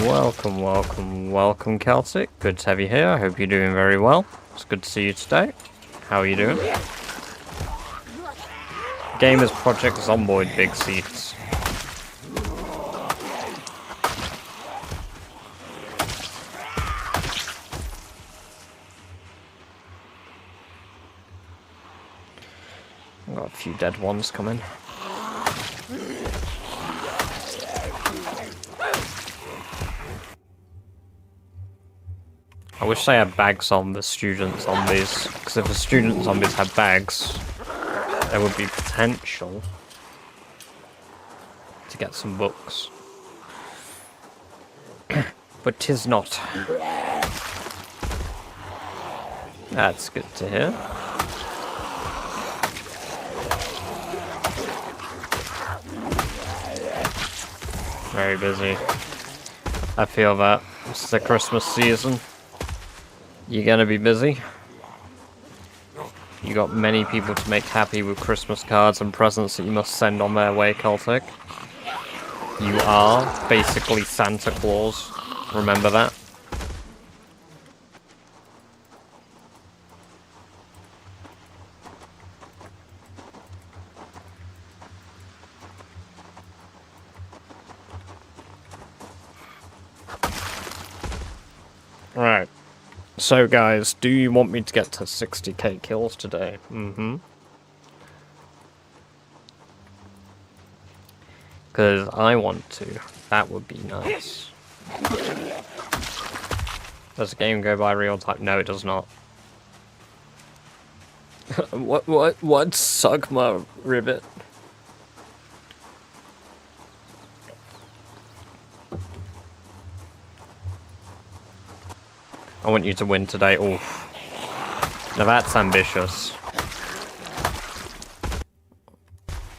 Welcome, welcome, welcome, Celtic. Good to have you here. I hope you're doing very well. It's good to see you today. How are you doing? Game is Project Zomboid Big Seats. I've got a few dead ones coming. I wish they had bags on the student zombies, because if the student zombies had bags, there would be potential to get some books. But 'tis not. That's good to hear. Very busy. I feel that. It's the Christmas season. You're gonna be busy. You got many people to make happy with Christmas cards and presents that you must send on their way, Celtic. You are basically Santa Claus. Remember that. Right. So guys, do you want me to get to 60k kills today? Mm-hmm. Because I want to. That would be nice. Does the game go by real time? No, it does not. What? Suck my ribbit. I want you to win today. Oof. Now that's ambitious.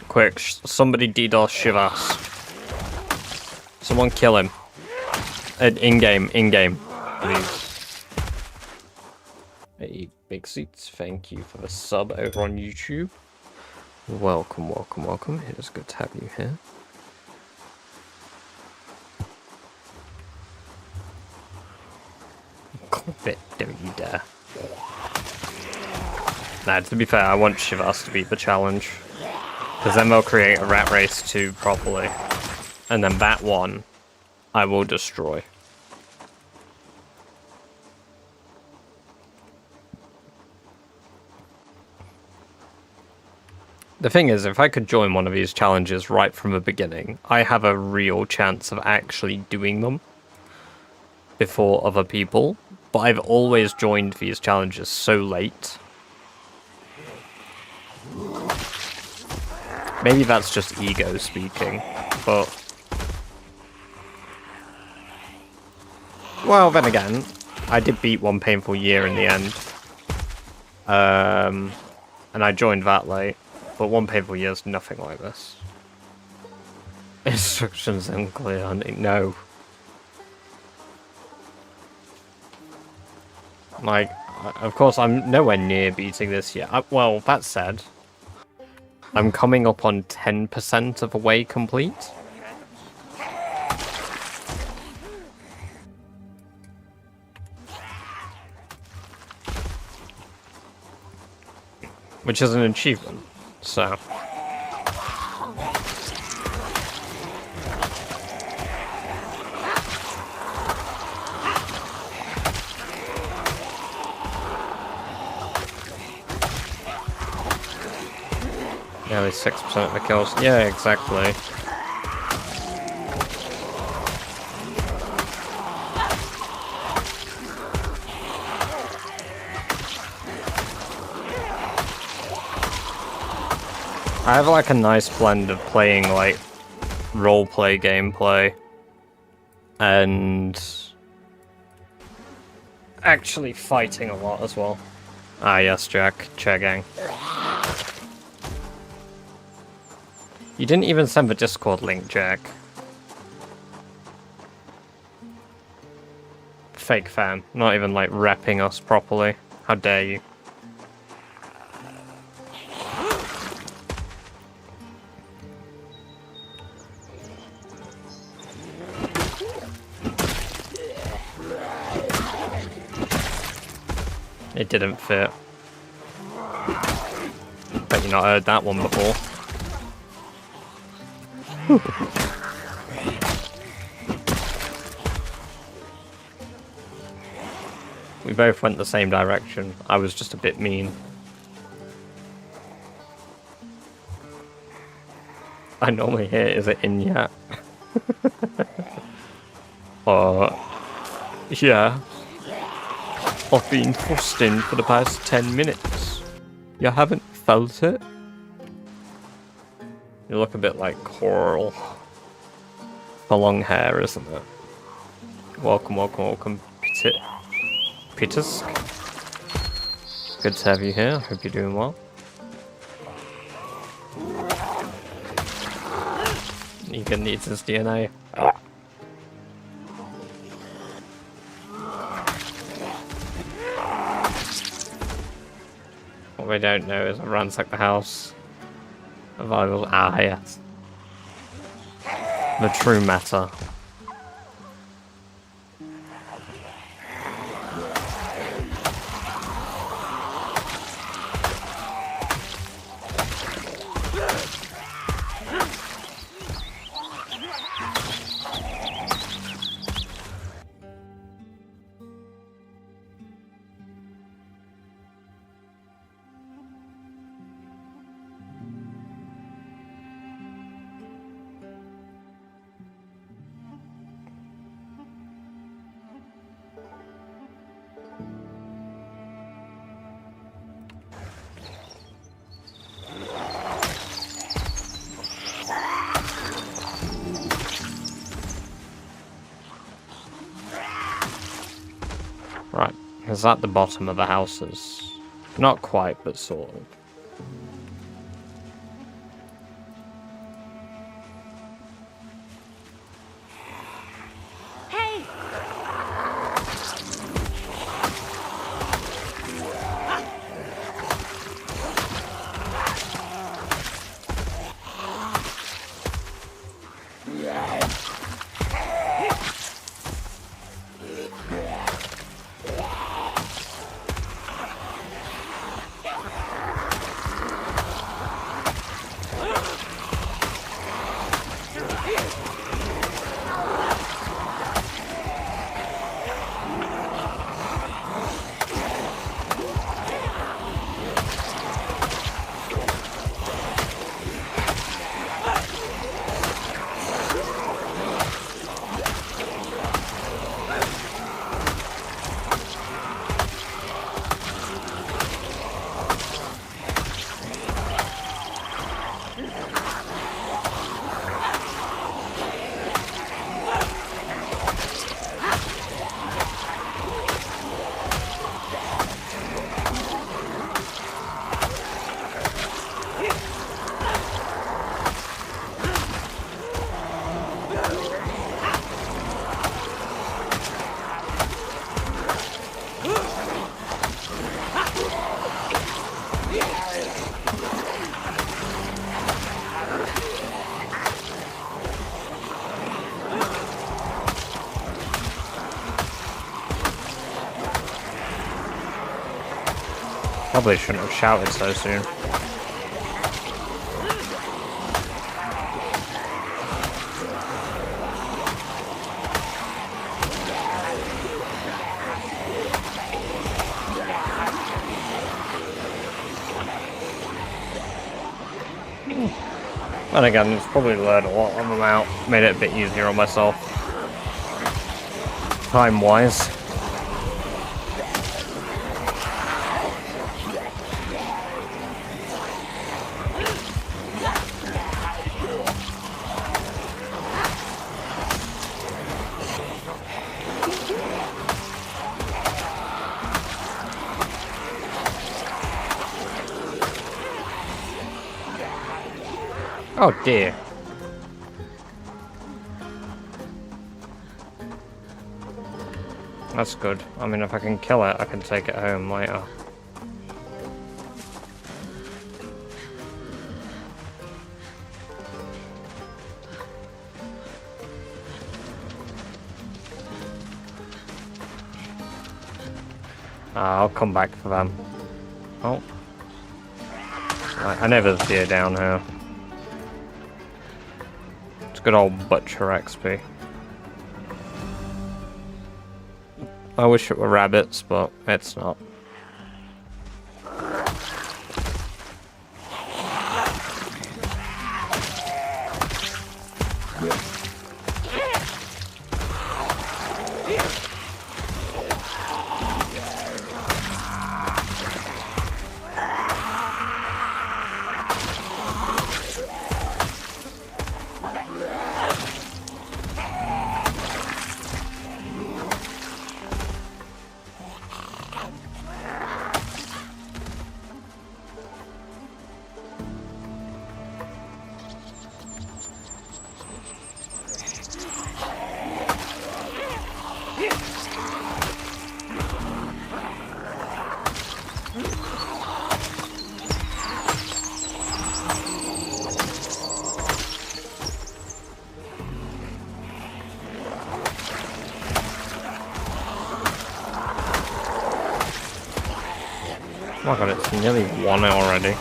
Quick, somebody DDoS Shivas. Someone kill him. In-game, please. Hey, Big Seats, thank you for the sub over on YouTube. Welcome, welcome, welcome. It is good to have you here. Clip it, don't you dare. Nah, to be fair, I want Shivas to beat the challenge. Because then they'll create a Rat Race 2 properly. And then that one, I will destroy. The thing is, if I could join one of these challenges right from the beginning, I have a real chance of actually doing them before other people. But I've always joined these challenges so late. Maybe that's just ego speaking, but... Well, then again, I did beat One Painful Year in the end. And I joined that late. But One Painful Year is nothing like this. Instructions unclear. No. Like, of course, I'm nowhere near beating this yet. Well, that said, I'm coming up on 10% of the way complete. Which is an achievement, so... Nearly 6% of the kills. Yeah, exactly. I have like a nice blend of playing like roleplay gameplay and actually fighting a lot as well. Ah yes, Jack. Chair gang. You didn't even send the Discord link, Jack. Fake fan. Not even like repping us properly. How dare you? It didn't fit. Bet you not heard that one before. We both went the same direction. I was just a bit mean. I normally hear, is it in yet? Yeah. I've been frosting for the past 10 minutes. You haven't felt it? You look a bit like Coral. The long hair, isn't it? Welcome, welcome, welcome, Pitisk. Good to have you here. Hope you're doing well. Negan needs his DNA. What we don't know is I ransack the house. Survival. Ah, yes. The true matter. Right, is that the bottom of the houses? Not quite, but sort of. Hey! Probably shouldn't have shouted so soon. And again, it's probably learned a lot of them out, made it a bit easier on myself. Time-wise. Oh dear. That's good. I mean, if I can kill it, I can take it home later. I'll come back for them. Oh. I never deer down here. It's good old butcher XP. I wish it were rabbits, but it's not. Oh my god, it's nearly 1 already.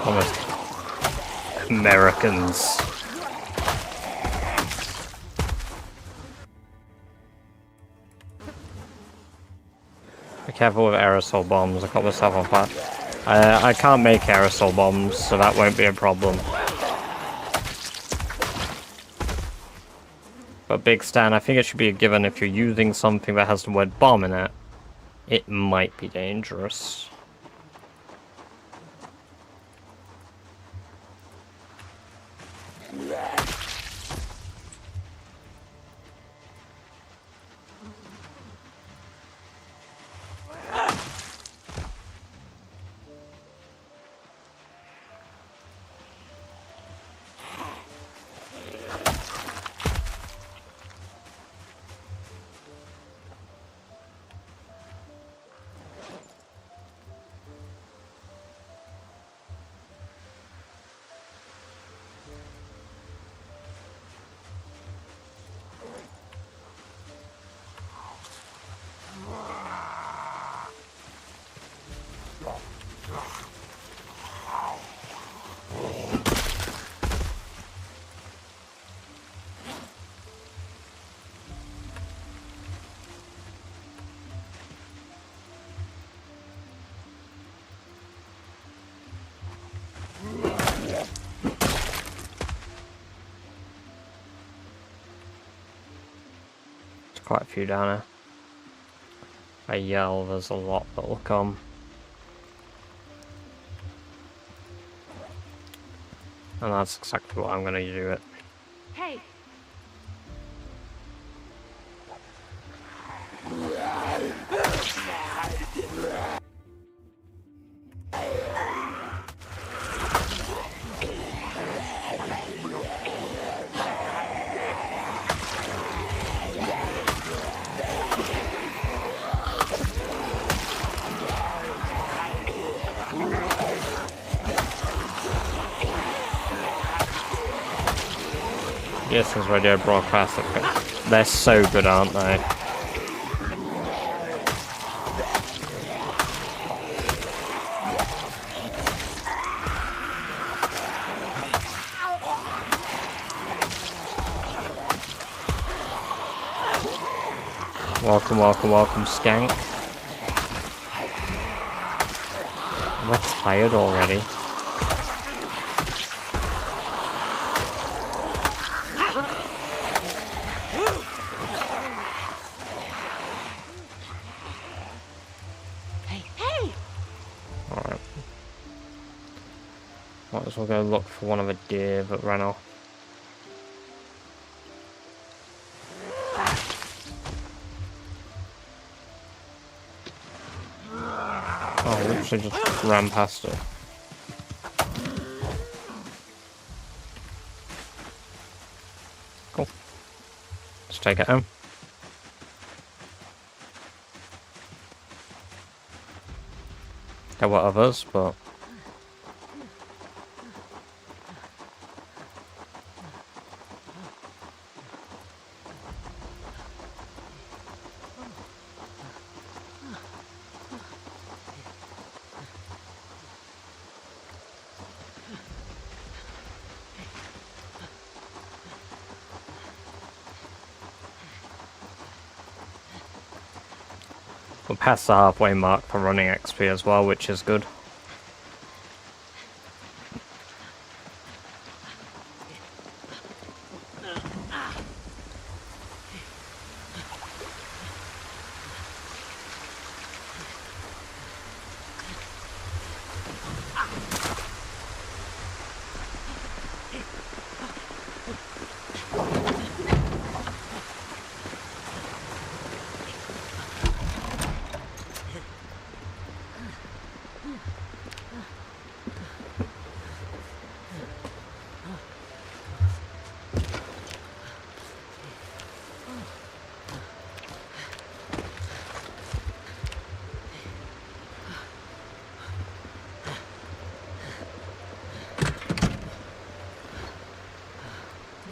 Almost Americans. Be careful with aerosol bombs. I got myself on fire. I can't make aerosol bombs, so that won't be a problem. But Big Stan, I think it should be a given if you're using something that has the word bomb in it. It might be dangerous. Quite a few down here. I yell, there's a lot that will come. And that's exactly what I'm going to do it. Hey! Yes, this radio broadcast. They're so good, aren't they? Welcome, welcome, welcome, skank. We're tired already. Alright. Might as well go look for one of the deer that ran off. Oh, I literally just ran past it. Cool. Let's take it home. There were others, but... we're past the halfway mark for running XP as well, which is good.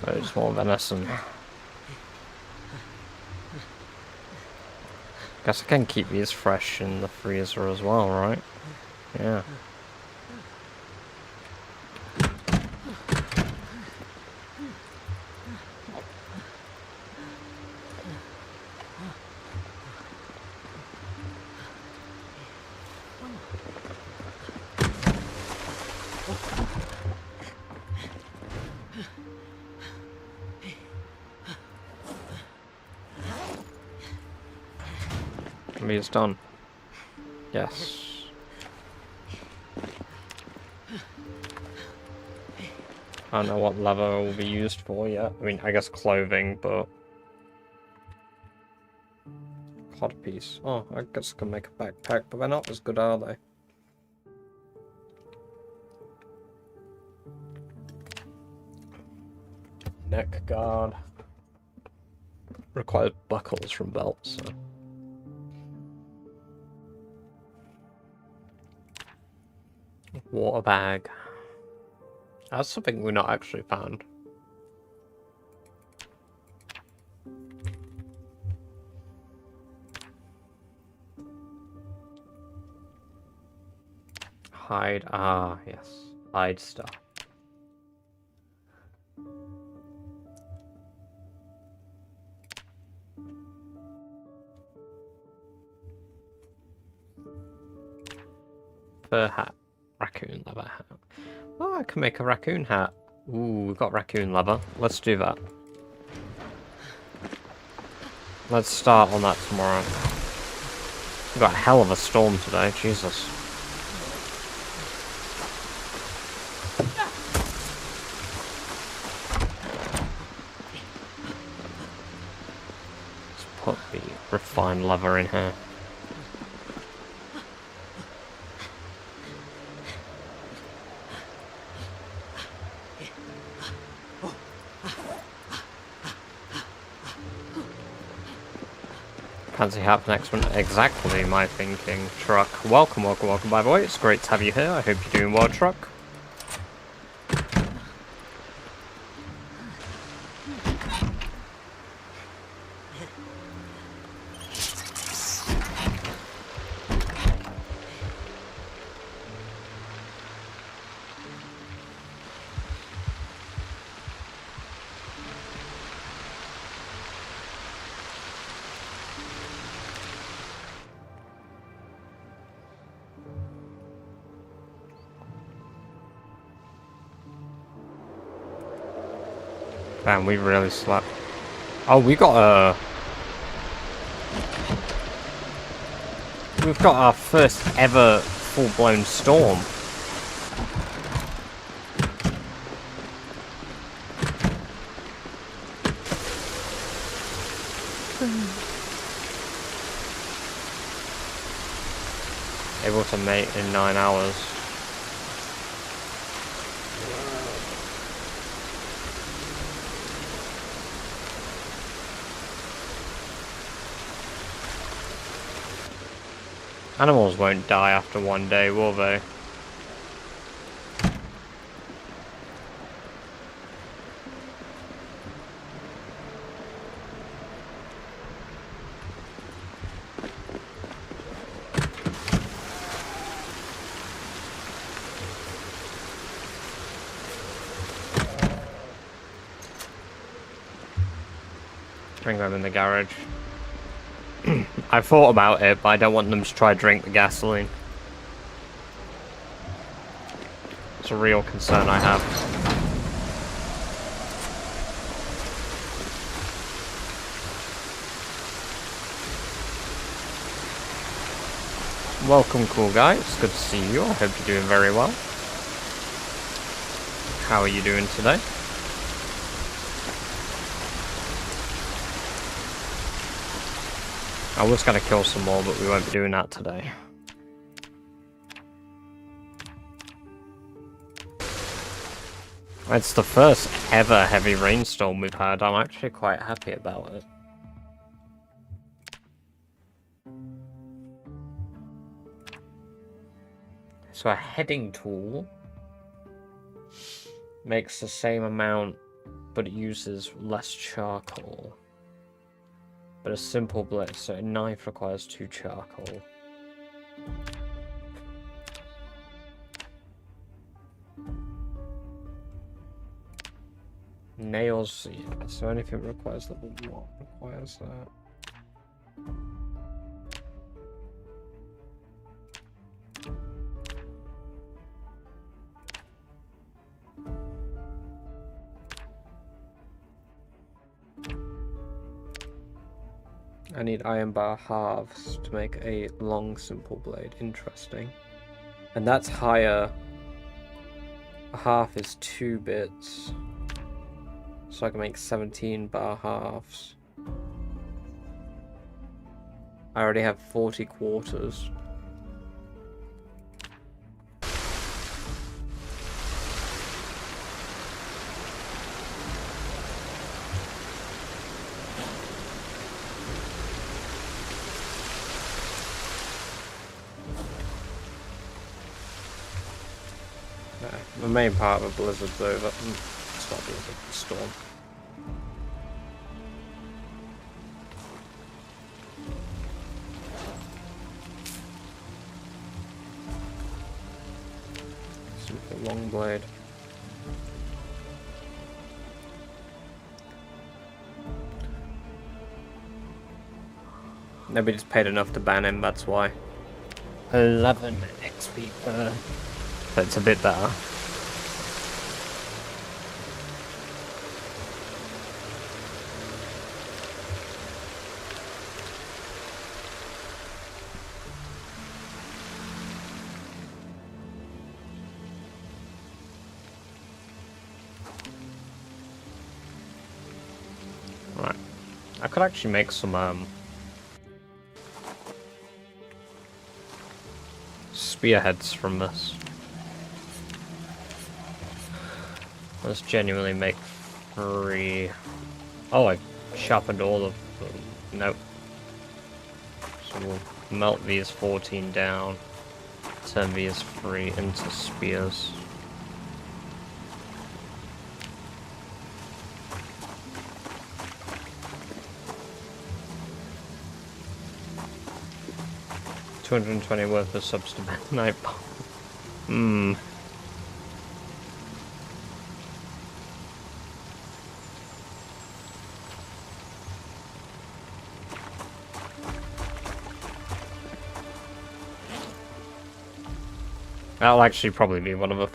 There's more venison. Guess I can keep these fresh in the freezer as well, right? Yeah. Hopefully it's done. Yes. I don't know what leather will be used for yet. I mean, I guess clothing, but... Codpiece. Oh, I guess I can make a backpack, but they're not as good, are they? Neck guard. Requires buckles from belts, so... Water bag. That's something we're not actually found. Hide. Ah, yes. Hide stuff. Fur hat. Raccoon leather hat. Oh, I can make a raccoon hat. Ooh, we've got raccoon leather. Let's do that. Let's start on that tomorrow. We've got a hell of a storm today, Jesus. Let's put the refined leather in here. Fancy hat for next one. Exactly my thinking. Truck. Welcome, welcome, welcome, by the way. It's great to have you here. I hope you're doing well, Truck. Damn, we really slept. Oh, we got a... We've got our first ever full-blown storm. Able to mate in 9 hours. Animals won't die after one day, will they? Bring them in the garage. I thought about it, but I don't want them to try to drink the gasoline. It's a real concern I have. Welcome, cool guy. It's good to see you. I hope you're doing very well. How are you doing today? I was going to kill some more, but we won't be doing that today. It's the first ever heavy rainstorm we've had. I'm actually quite happy about it. So a heading tool makes the same amount, but it uses less charcoal. But a simple blitz, so a knife requires 2 charcoal. Nails, yeah, so anything that requires level 1 requires that. I need iron bar halves to make a long simple blade. Interesting. And that's higher. A half is 2 bits. So I can make 17 bar halves. I already have 40 quarters. The main part of a blizzard's over. It's not a blizzard, it's a storm. Simple long blade. Nobody's paid enough to ban him, that's why. 11 XP per. So it's a bit better. Right. I could actually make some spearheads from this. Let's genuinely make 3. Oh, I sharpened all of them. Nope. So we'll melt these 14 down, turn these 3 into spears. $220 worth of substitute night bomb. That'll actually probably be one of the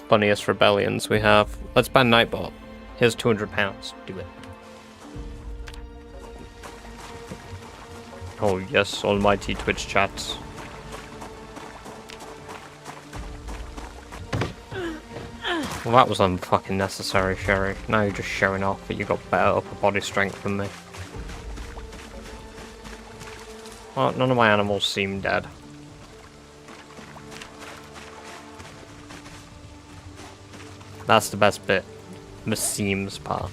funniest rebellions we have. Let's ban Nightbot. Here's £200. Do it. Oh yes, almighty Twitch chats. Well, that was unfucking necessary, Sherry. Now you're just showing off that you got better upper body strength than me. Oh, none of my animals seem dead. That's the best bit. The seams part.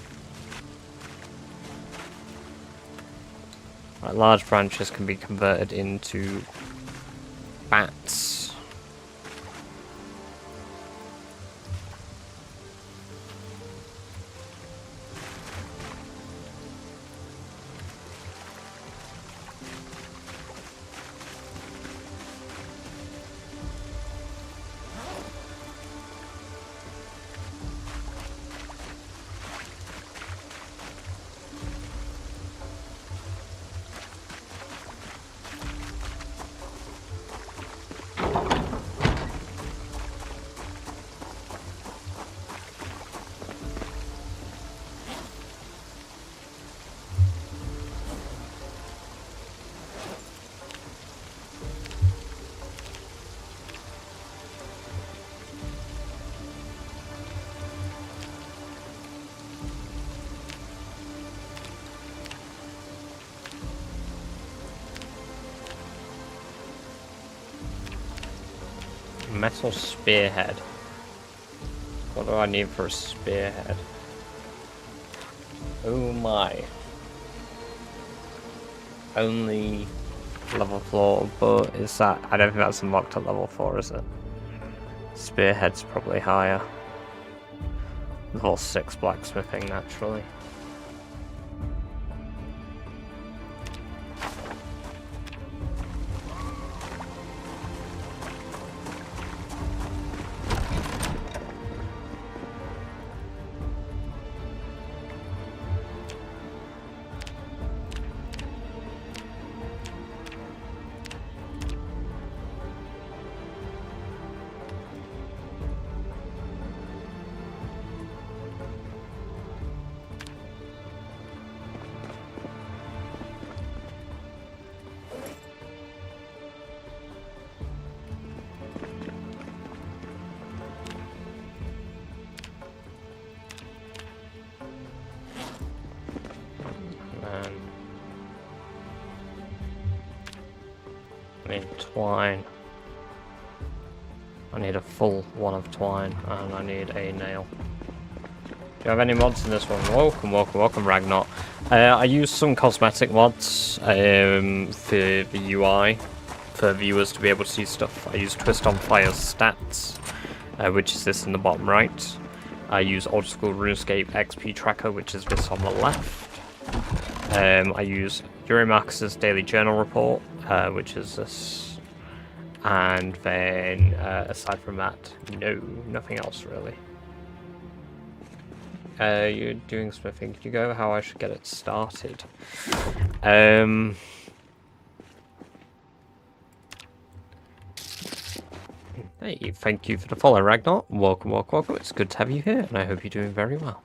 Right, large branches can be converted into bats. Metal spearhead. What do I need for a spearhead? Oh my. Only level 4, but is that... I don't think that's unlocked at level 4, is it? Spearhead's probably higher. Level 6 blacksmithing, naturally. twine. I need a full one of twine, and I need a nail. Do you have any mods in this one? Welcome, welcome, welcome, Ragnar. I use some cosmetic mods for the UI, for viewers to be able to see stuff. I use Twist on Fire's stats, which is this in the bottom right. I use Old School RuneScape XP Tracker, which is this on the left. I use Yuri Marcus's Daily Journal Report, which is this. And then, aside from that, no, nothing else really. You're doing smithing. Can you go over how I should get it started? Hey, thank you for the follow, Ragnar. Welcome, welcome, welcome. It's good to have you here, and I hope you're doing very well.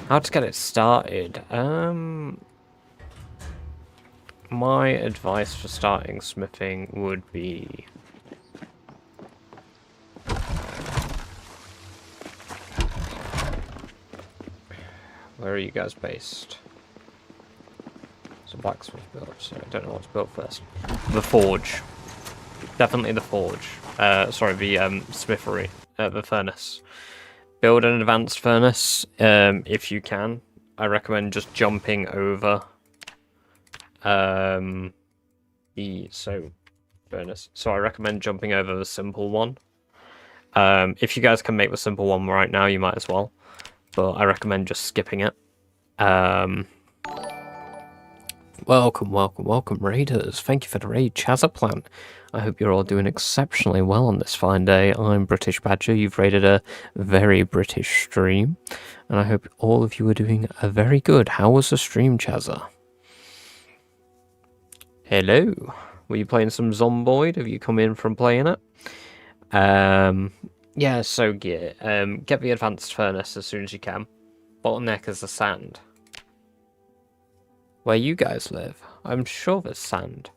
How to get it started? My advice for starting smithing would be... Where are you guys based? It's a blacksmith build, so I don't know what to build first. The forge. Definitely the forge. Sorry, the smithery. The furnace. Build an advanced furnace if you can. I recommend just jumping over furnace. So I recommend jumping over the simple one. If you guys can make the simple one right now, you might as well. But I recommend just skipping it. Welcome, welcome, welcome, raiders. Thank you for the raid, Chazaplan. I hope you're all doing exceptionally well on this fine day. I'm British Badger. You've raided a very British stream. And I hope all of you are doing very good. How was the stream, Chaza? Hello. Were you playing some Zomboid? Have you come in from playing it? Yeah, so get the advanced furnace as soon as you can. Bottleneck is the sand. Where you guys live, I'm sure there's sand.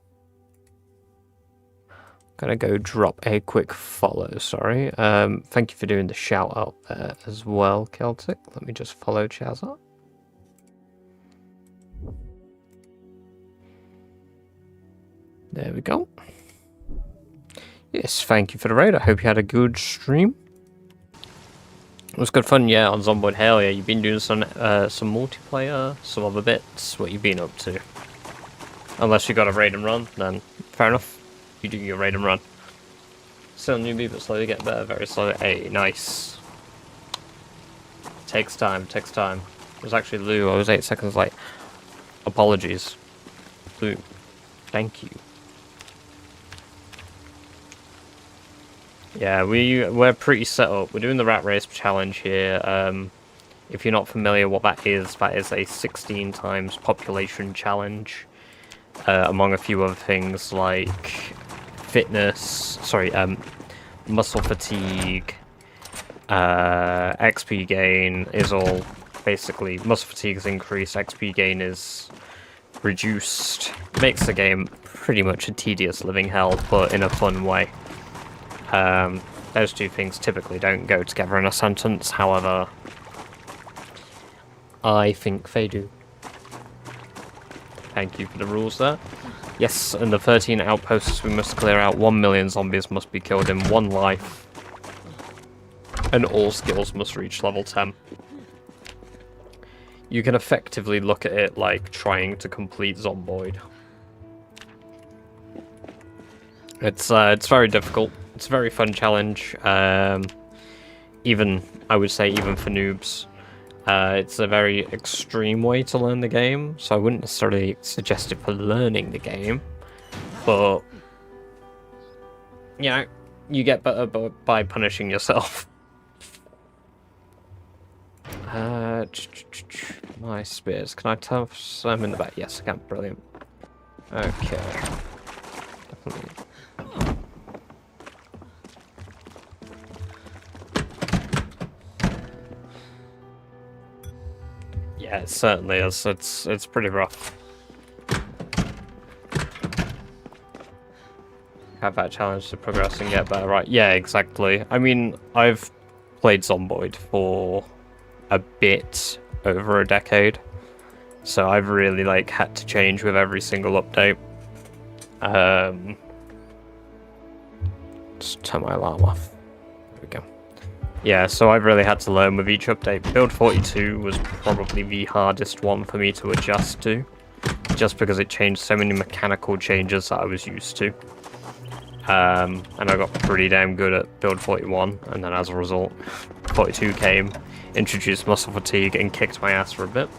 Gonna go drop a quick follow, sorry. Thank you for doing the shout out there as well, Celtic. Let me just follow Chazza. There we go. Yes, thank you for the raid. I hope you had a good stream. It was good fun, yeah, on Zomboid. Hell yeah, you've been doing some multiplayer, some other bits. What you've been up to? Unless you got a raid and run, then fair enough. You do your raid and run. Still newbie, but slowly get better, very slowly. Hey, nice. Takes time, takes time. It was actually Lou. I was 8 seconds late. Apologies. Lou, thank you. Yeah, we're pretty set up. We're doing the Rat Race challenge here. If you're not familiar what that is a 16 times population challenge. Among a few other things like fitness, muscle fatigue, XP gain is all basically, muscle fatigue is increased, XP gain is reduced. Makes the game pretty much a tedious living hell, but in a fun way. Those two things typically don't go together in a sentence, however, I think they do. Thank you for the rules there. Yes, and the 13 outposts we must clear out. 1 million zombies must be killed in 1 life. And all skills must reach level 10. You can effectively look at it like trying to complete Zomboid. It's very difficult. It's a very fun challenge. Even, I would say, even for noobs. It's a very extreme way to learn the game, so I wouldn't necessarily suggest it for learning the game. But, you know, you get better by punishing yourself. My spears. Can I toss them in the back? Yes, I can. Brilliant. Okay. Definitely. Yeah, it certainly is. It's pretty rough. Have that challenge to progress and get better, right? Yeah, exactly. I mean, I've played Zomboid for a bit over a decade, so I've really had to change with every single update. Just turn my alarm off. There we go. Yeah, so I've really had to learn with each update. Build 42 was probably the hardest one for me to adjust to, just because it changed so many mechanical changes that I was used to. And I got pretty damn good at build 41, and then as a result, 42 came, introduced muscle fatigue, and kicked my ass for a bit.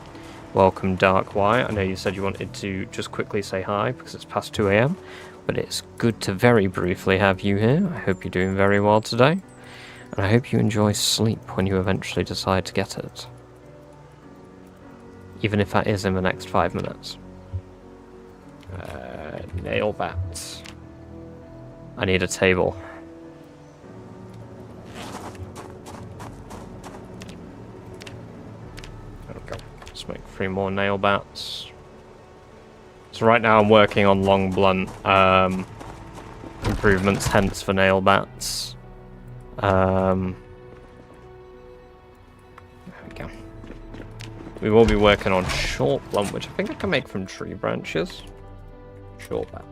Welcome, Dark Y. I know you said you wanted to just quickly say hi because it's past 2 AM, but it's good to very briefly have you here. I hope you're doing very well today, and I hope you enjoy sleep when you eventually decide to get it. Even if that is in the next 5 minutes. Nail bats. I need a table. There we go. Let's make 3 more nail bats. So right now I'm working on long blunt improvements, hence for nail bats. There we go. We will be working on short blunt, which I think I can make from tree branches. Short bat.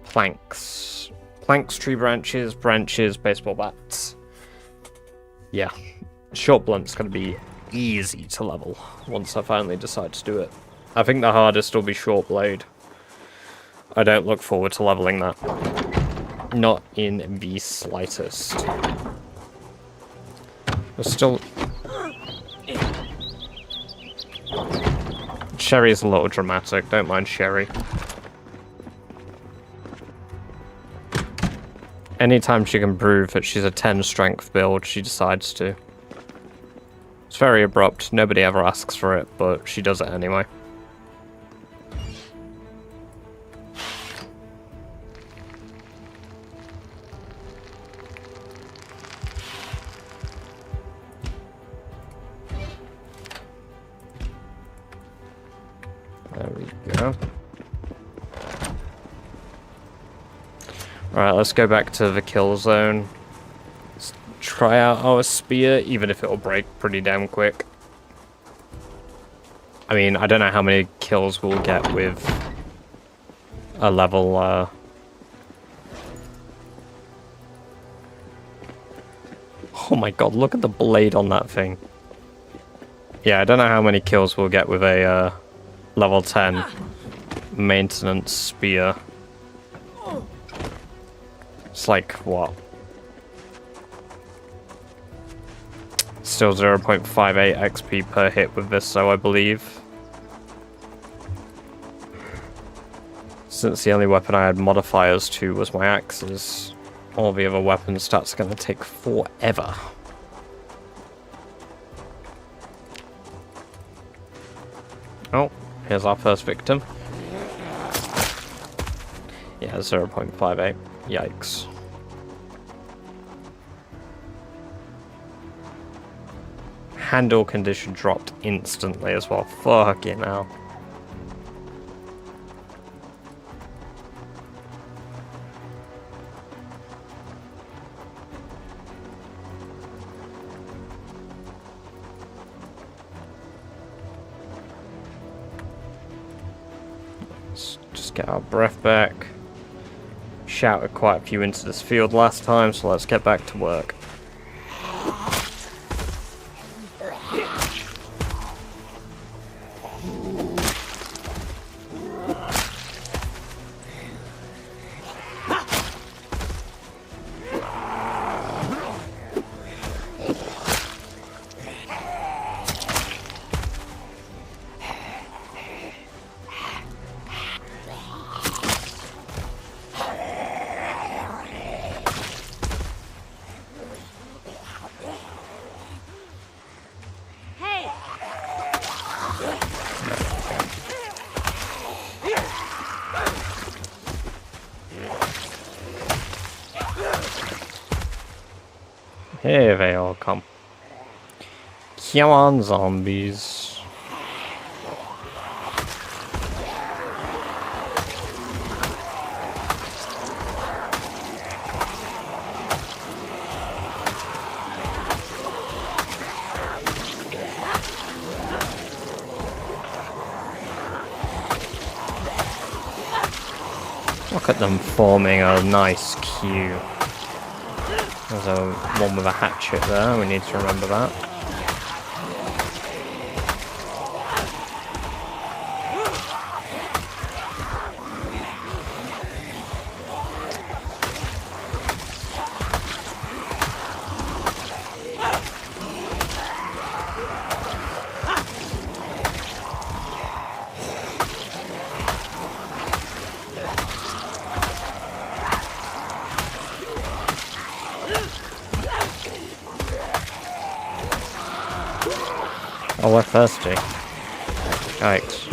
Planks. Planks, tree branches, baseball bats. Yeah. Short blunt's going to be easy to level once I finally decide to do it. I think the hardest will be short blade. I don't look forward to leveling that. Not in the slightest. But still... Sherry's a little dramatic, don't mind Sherry. Anytime she can prove that she's a 10 strength build, she decides to. It's very abrupt, nobody ever asks for it, but she does it anyway. There we go. Alright, let's go back to the kill zone. Let's try out our spear, even if it'll break pretty damn quick. I mean, I don't know how many kills we'll get with a level, Oh my god, look at the blade on that thing. Yeah, I don't know how many kills we'll get with a, level 10 maintenance spear. It's like, what? Still 0.58 XP per hit with this, so I believe. Since the only weapon I had modifiers to was my axes, all the other weapon stats are going to take forever. Oh, here's our first victim. Yeah, 0.58. Yikes. Handle condition dropped instantly as well. Fucking hell. Let's just get our breath back. Shouted quite a few into this field last time, so let's get back to work. Here they all come. Come on, zombies. Look at them forming a nice queue. There's one with a hatchet there, we need to remember that. Oh, we're thirsty. Yikes.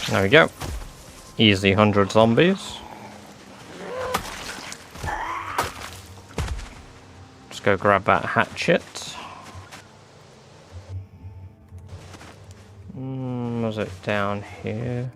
There we go. Easy 100 zombies. Just go grab that hatchet. Was it down here?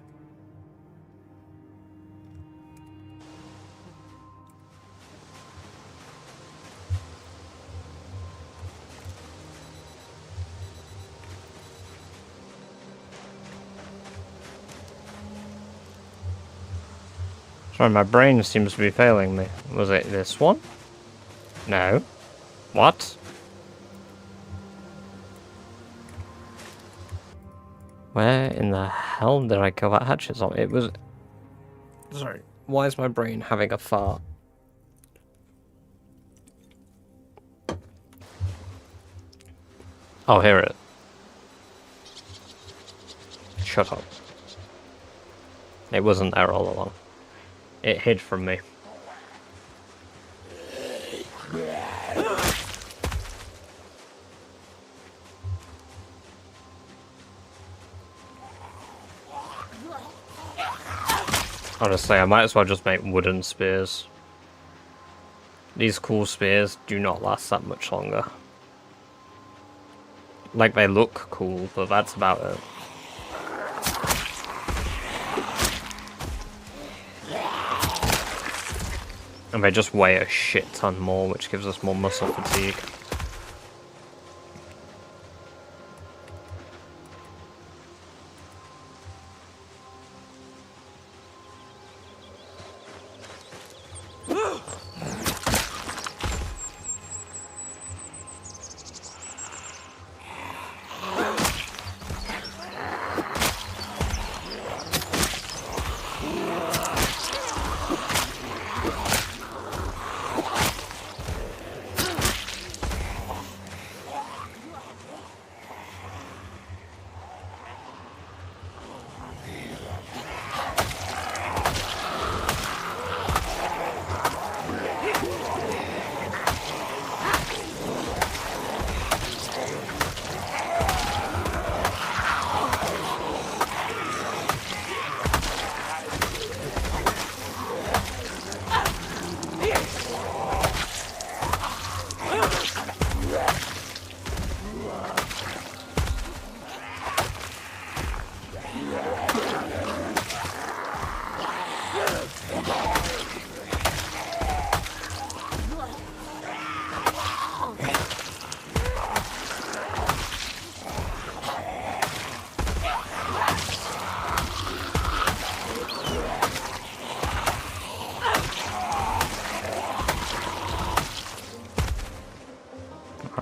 Sorry, my brain seems to be failing me. Was it this one? No. What? Where in the hell did I kill that hatchet on? It was... Sorry, why is my brain having a fart? Oh, hear it. Shut up. It wasn't there all along. It hid from me. Honestly, I might as well just make wooden spears. These cool spears do not last that much longer. Like, they look cool, but that's about it. And they just weigh a shit ton more, which gives us more muscle fatigue.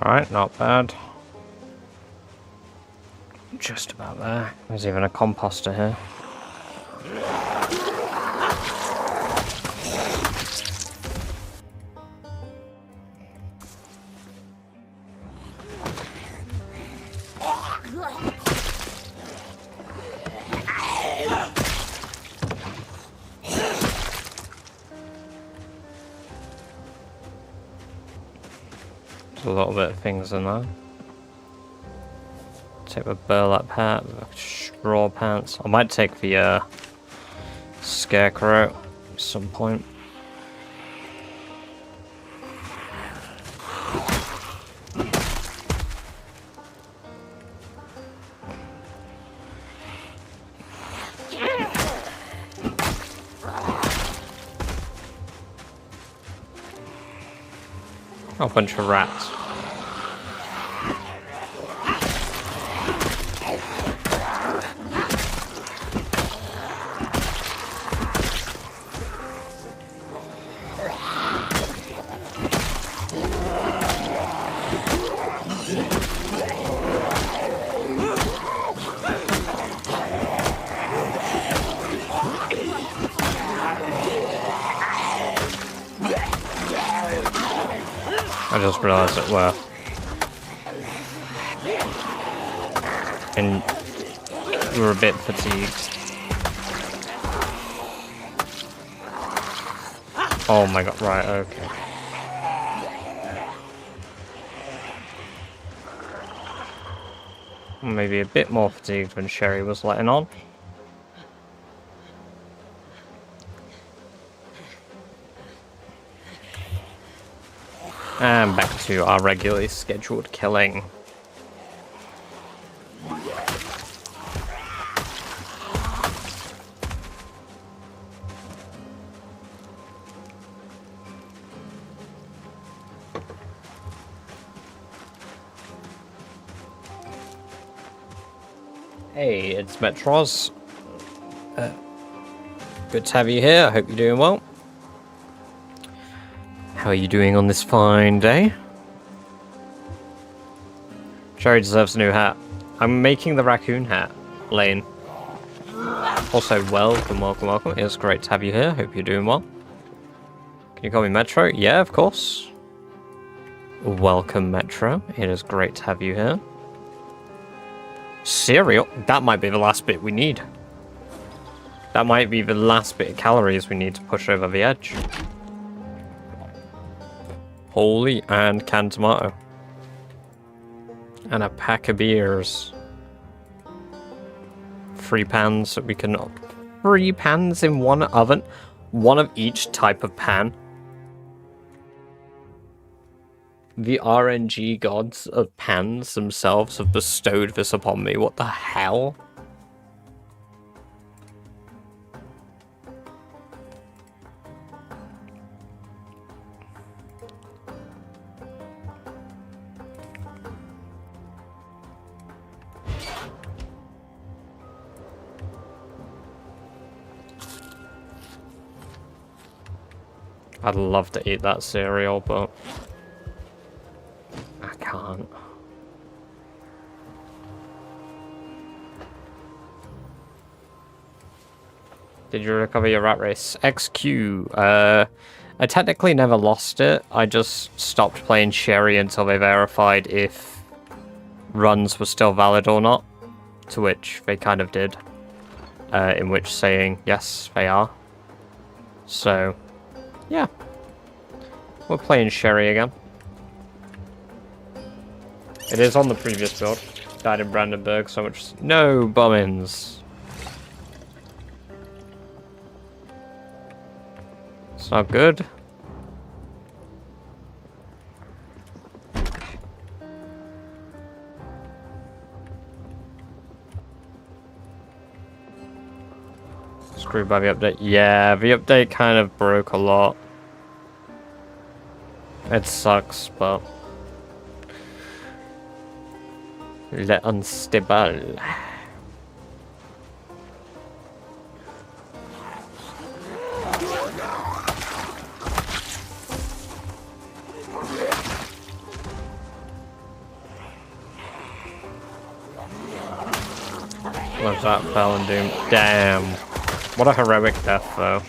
Alright, not bad. Just about there. There's even a composter here. There's a little bit of things in there. Take the burlap hat, Raw pants. I might take the scarecrow at some point. A bunch of rats. I just realised that we're a bit fatigued. Oh my god, right, okay. Maybe a bit more fatigued when Sherry was letting on. And back to our regularly scheduled killing. Hey, it's Metros. Good to have you here. I hope you're doing well. How are you doing on this fine day? Sherry deserves a new hat. I'm making the raccoon hat, Lane. Also, welcome. It is great to have you here. Hope you're doing well. Can you call me Metro? Yeah, of course. Welcome, Metro. It is great to have you here. Cereal? That might be the last bit we need. That might be the last bit of calories we need to push over the edge. Holy, and canned tomato. And a pack of beers. 3 pans that we can... 3 pans in one oven? One of each type of pan? The RNG gods of pans themselves have bestowed this upon me. What the hell? I'd love to eat that cereal, but I can't. Did you recover your rat race? XQ. I technically never lost it. I just stopped playing Sherry until they verified if runs were still valid or not. To which they kind of did. In which saying, yes, they are. So... yeah, we're playing Sherry again. It is on the previous build. Died in Brandenburg, so much... no bombings. It's not good. Screwed by the update. Yeah, the update kind of broke a lot. It sucks, but... le unstable. What's that, fell and doom? Damn. What a heroic death, though.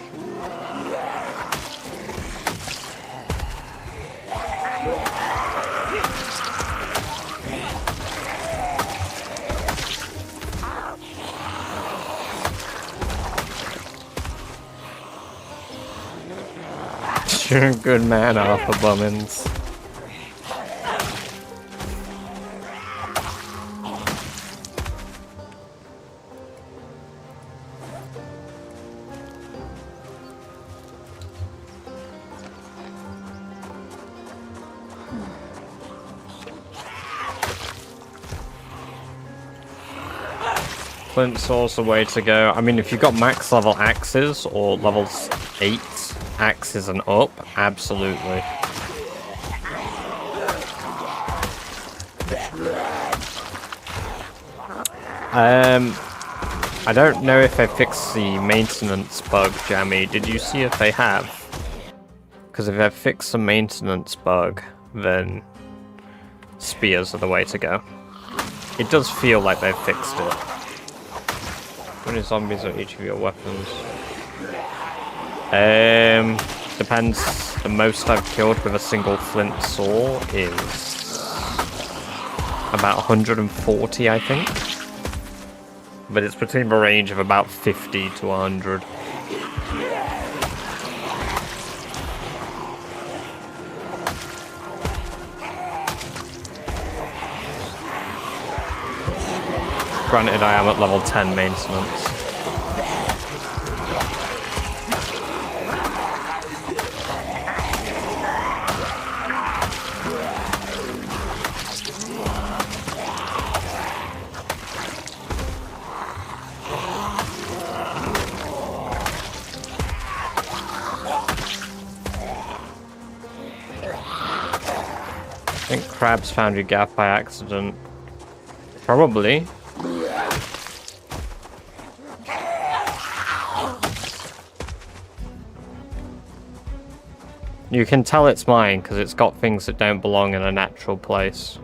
You're a good man, Arthur Bummins. flint saw's the way to go. I mean, if you've got max level axes or level 8 axes and up, absolutely. I don't know if they fixed the maintenance bug, Jammy. Did you see if they have? Because if they've fixed the maintenance bug, then spears are the way to go. It does feel like they've fixed it. How many zombies are each of your weapons? Depends. The most I've killed with a single flint saw is about 140, I think. But it's between the range of about 50 to 100. Granted, I am at level 10 maintenance. I think crabs found your gap by accident. Probably. You can tell it's mine because it's got things that don't belong in a natural place.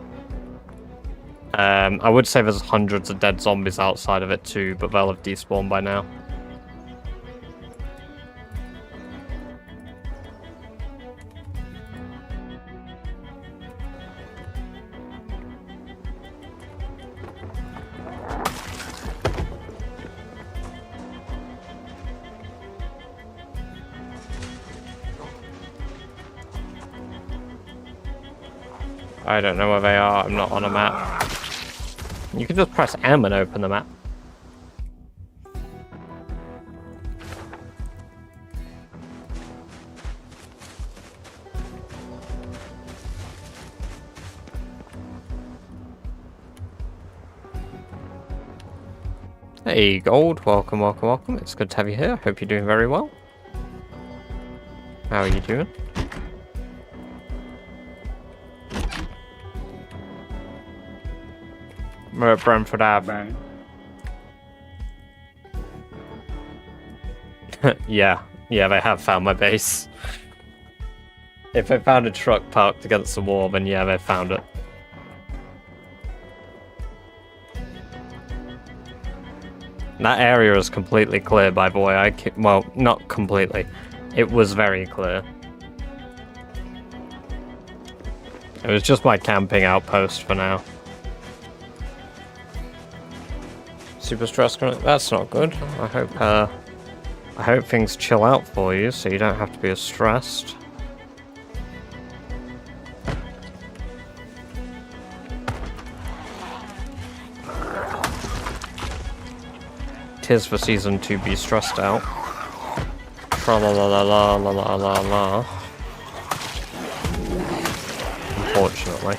I would say there's hundreds of dead zombies outside of it too, but they'll have despawned by now. I don't know where they are, I'm not on a map. You can just press M and open the map. Hey Gold, welcome, welcome, welcome. It's good to have you here. Hope you're doing very well. How are you doing? We're at Brentford Ave. Yeah, they have found my base. If they found a truck parked against the wall, then yeah, they found it. That area is completely clear, by the way. Well, not completely. It was very clear. It was just my camping outpost for now. Super stressed. That's not good. I hope things chill out for you, so you don't have to be as stressed. Tis the season to be stressed out. Tra la la la la la la la la. Unfortunately.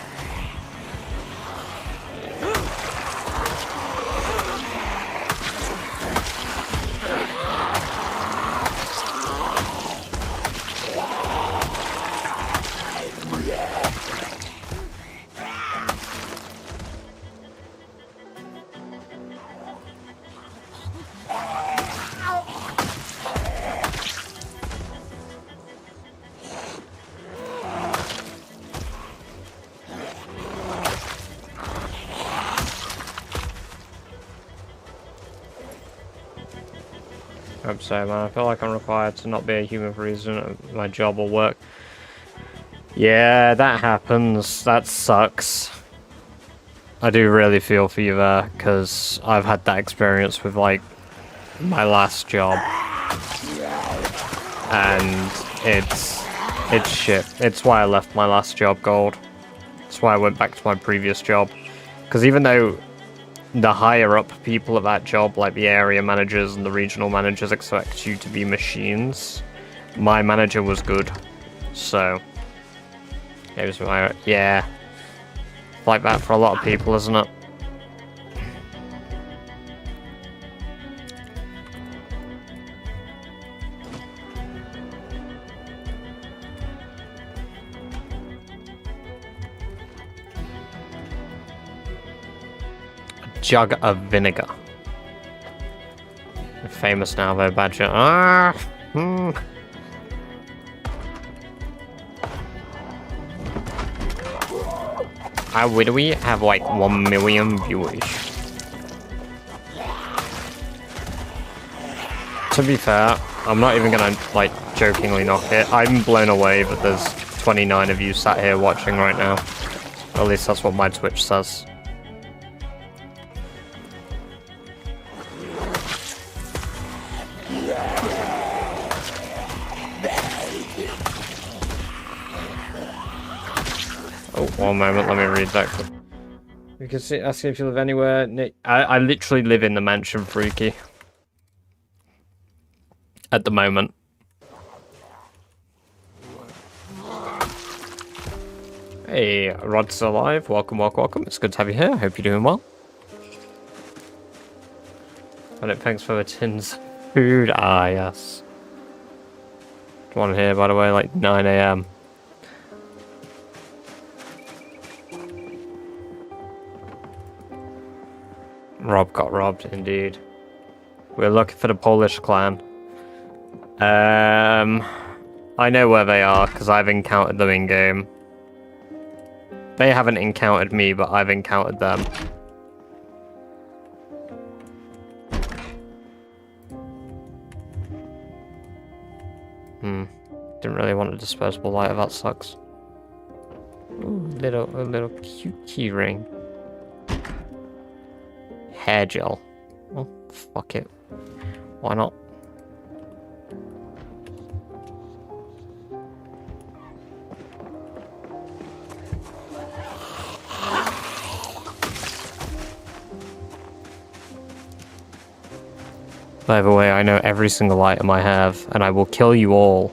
I'm sorry, man. I feel like I'm required to not be a human for reason my job or work. Yeah, that happens. That sucks. I do really feel for you there, because I've had that experience with, like, my last job. And it's shit. It's why I left my last job, Gold. It's why I went back to my previous job. Because even though the higher up people at that job, like the area managers and the regional managers, expect you to be machines, my manager was good. So, it was my, yeah. Like that for a lot of people, isn't it? jug of vinegar. Famous now though, Badger. Ah! How would we have like 1 million viewers? To be fair, I'm not even gonna like jokingly knock it. I'm blown away that there's 29 of you sat here watching right now. At least that's what my Twitch says. Oh, one moment, let me read that. You can see, asking if you live anywhere. I literally live in the mansion, Freaky. At the moment. Hey, Rod's alive. Welcome, welcome, welcome. It's good to have you here. Hope you're doing well. And thanks for the tins of food. Ah, yes. One here, by the way, like 9 AM. Rob got robbed, indeed. We're looking for the Polish clan. I know where they are, because I've encountered them in-game. They haven't encountered me, but I've encountered them. Didn't really want a disposable lighter, that sucks. Ooh, a little cute key ring. Hair gel. Oh, fuck it. Why not? By the way, I know every single item I have, and I will kill you all.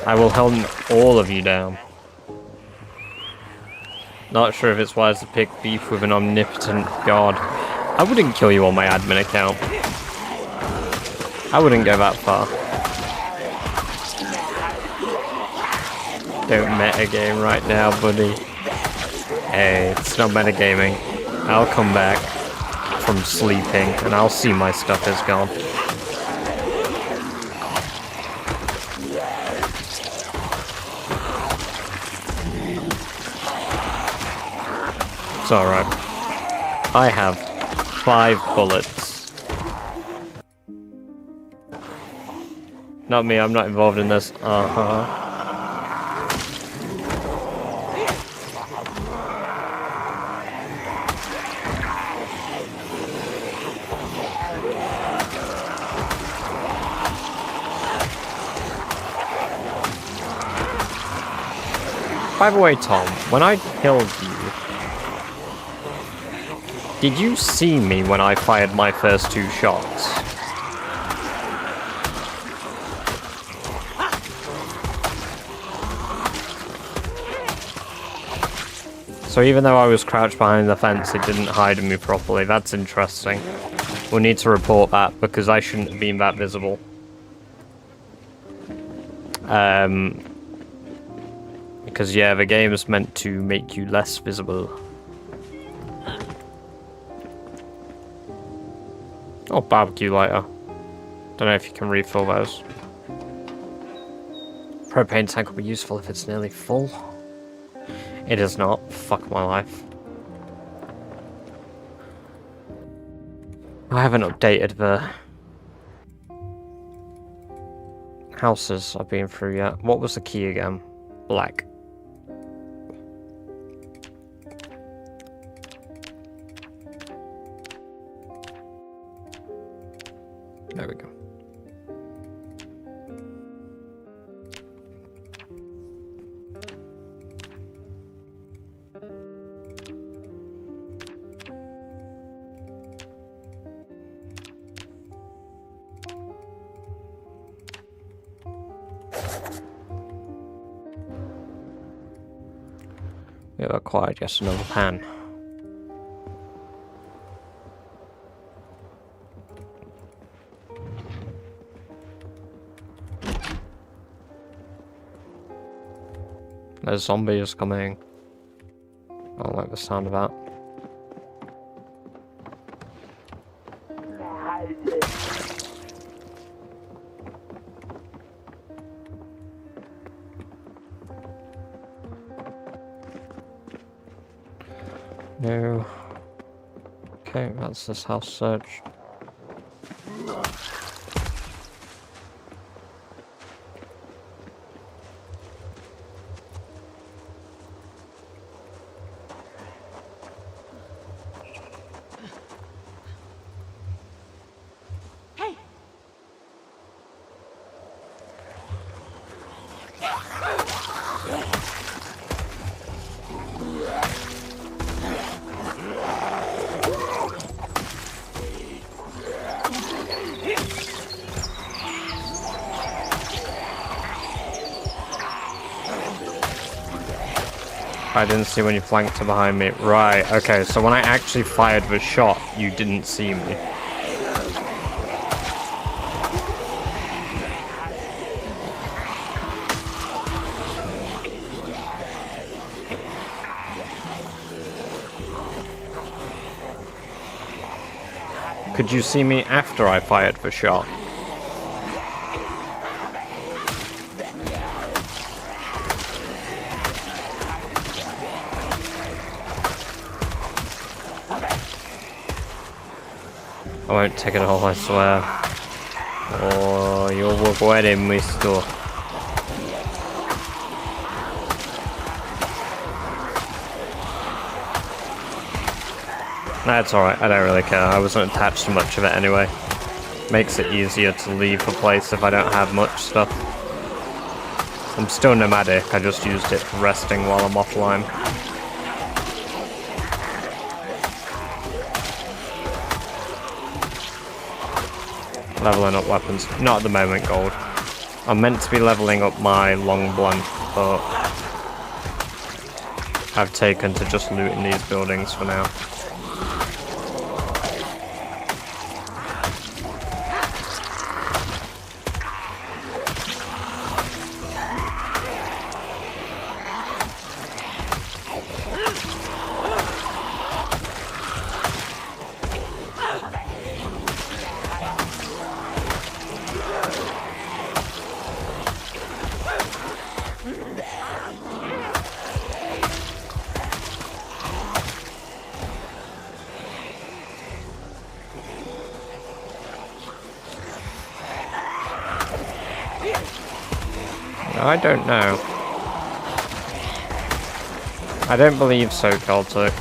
I will hunt all of you down. Not sure if it's wise to pick beef with an omnipotent god. I wouldn't kill you on my admin account. I wouldn't go that far. Don't metagame right now, buddy. Hey, it's not metagaming. I'll come back from sleeping and I'll see my stuff is gone. It's alright. I have 5 bullets. Not me, I'm not involved in this. By the way, Tom, when I killed you, did you see me when I fired my first 2 shots? So even though I was crouched behind the fence, it didn't hide me properly. That's interesting. We'll need to report that because I shouldn't have been that visible. Because yeah, the game is meant to make you less visible. Oh, barbecue lighter. Don't know if you can refill those. Propane tank will be useful if it's nearly full. It is not. Fuck my life. I haven't updated the houses I've been through yet. What was the key again? Black. There we go. We have acquired just another pan. There's zombies coming. I don't like the sound of that. No. Okay, that's this house search. I didn't see when you flanked behind me. Right, okay, so when I actually fired the shot, you didn't see me. Could you see me after I fired the shot? I won't take it all, I swear. Oh, you'll regret it, mister. That's alright, I don't really care. I wasn't attached to much of it anyway. Makes it easier to leave the place if I don't have much stuff. I'm still nomadic, I just used it for resting while I'm offline. Leveling up weapons. Not at the moment, gold. I'm meant to be leveling up my long blunt, but I've taken to just looting these buildings for now. I don't know. I don't believe so, Celtic.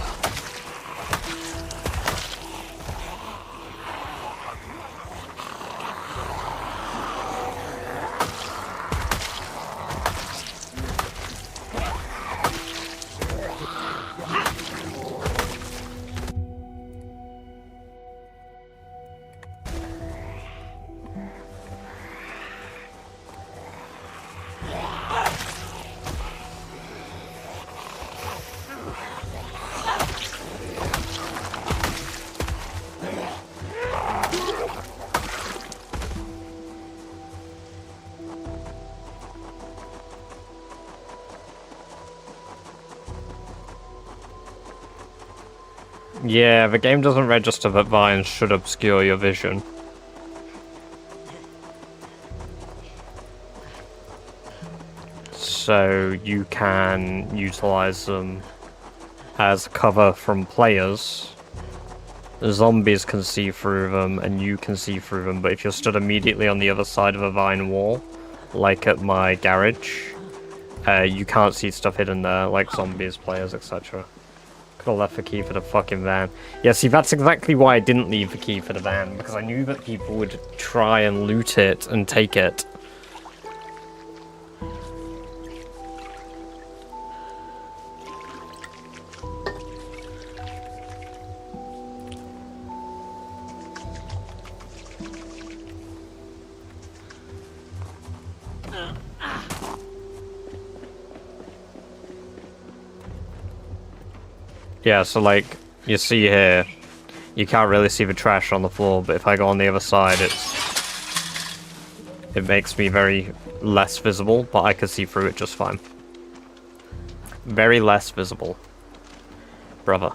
Yeah, the game doesn't register that vines should obscure your vision. So you can utilize them as cover from players. The zombies can see through them and you can see through them, but if you're stood immediately on the other side of a vine wall, like at my garage, you can't see stuff hidden there, like zombies, players, etc. Could have left the key for the fucking van. Yeah, see, that's exactly why I didn't leave the key for the van, because I knew that people would try and loot it and take it. Yeah, so like, you see here, you can't really see the trash on the floor, but if I go on the other side, it makes me very less visible, but I can see through it just fine. Very less visible. Brother.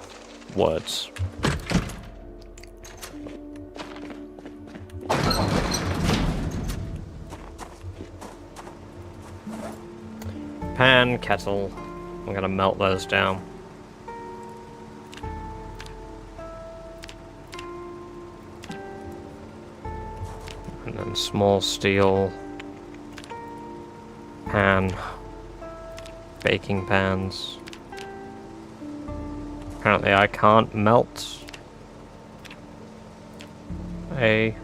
Words. Pan, kettle. I'm gonna melt those down. And then small steel. Pan. Baking pans. Apparently I can't melt a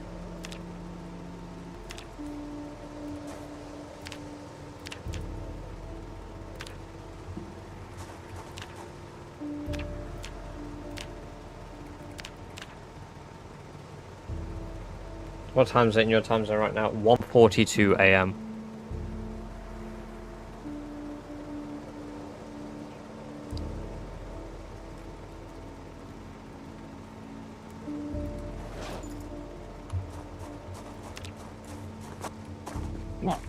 What time is it in your time zone right now? 1:42 AM. What?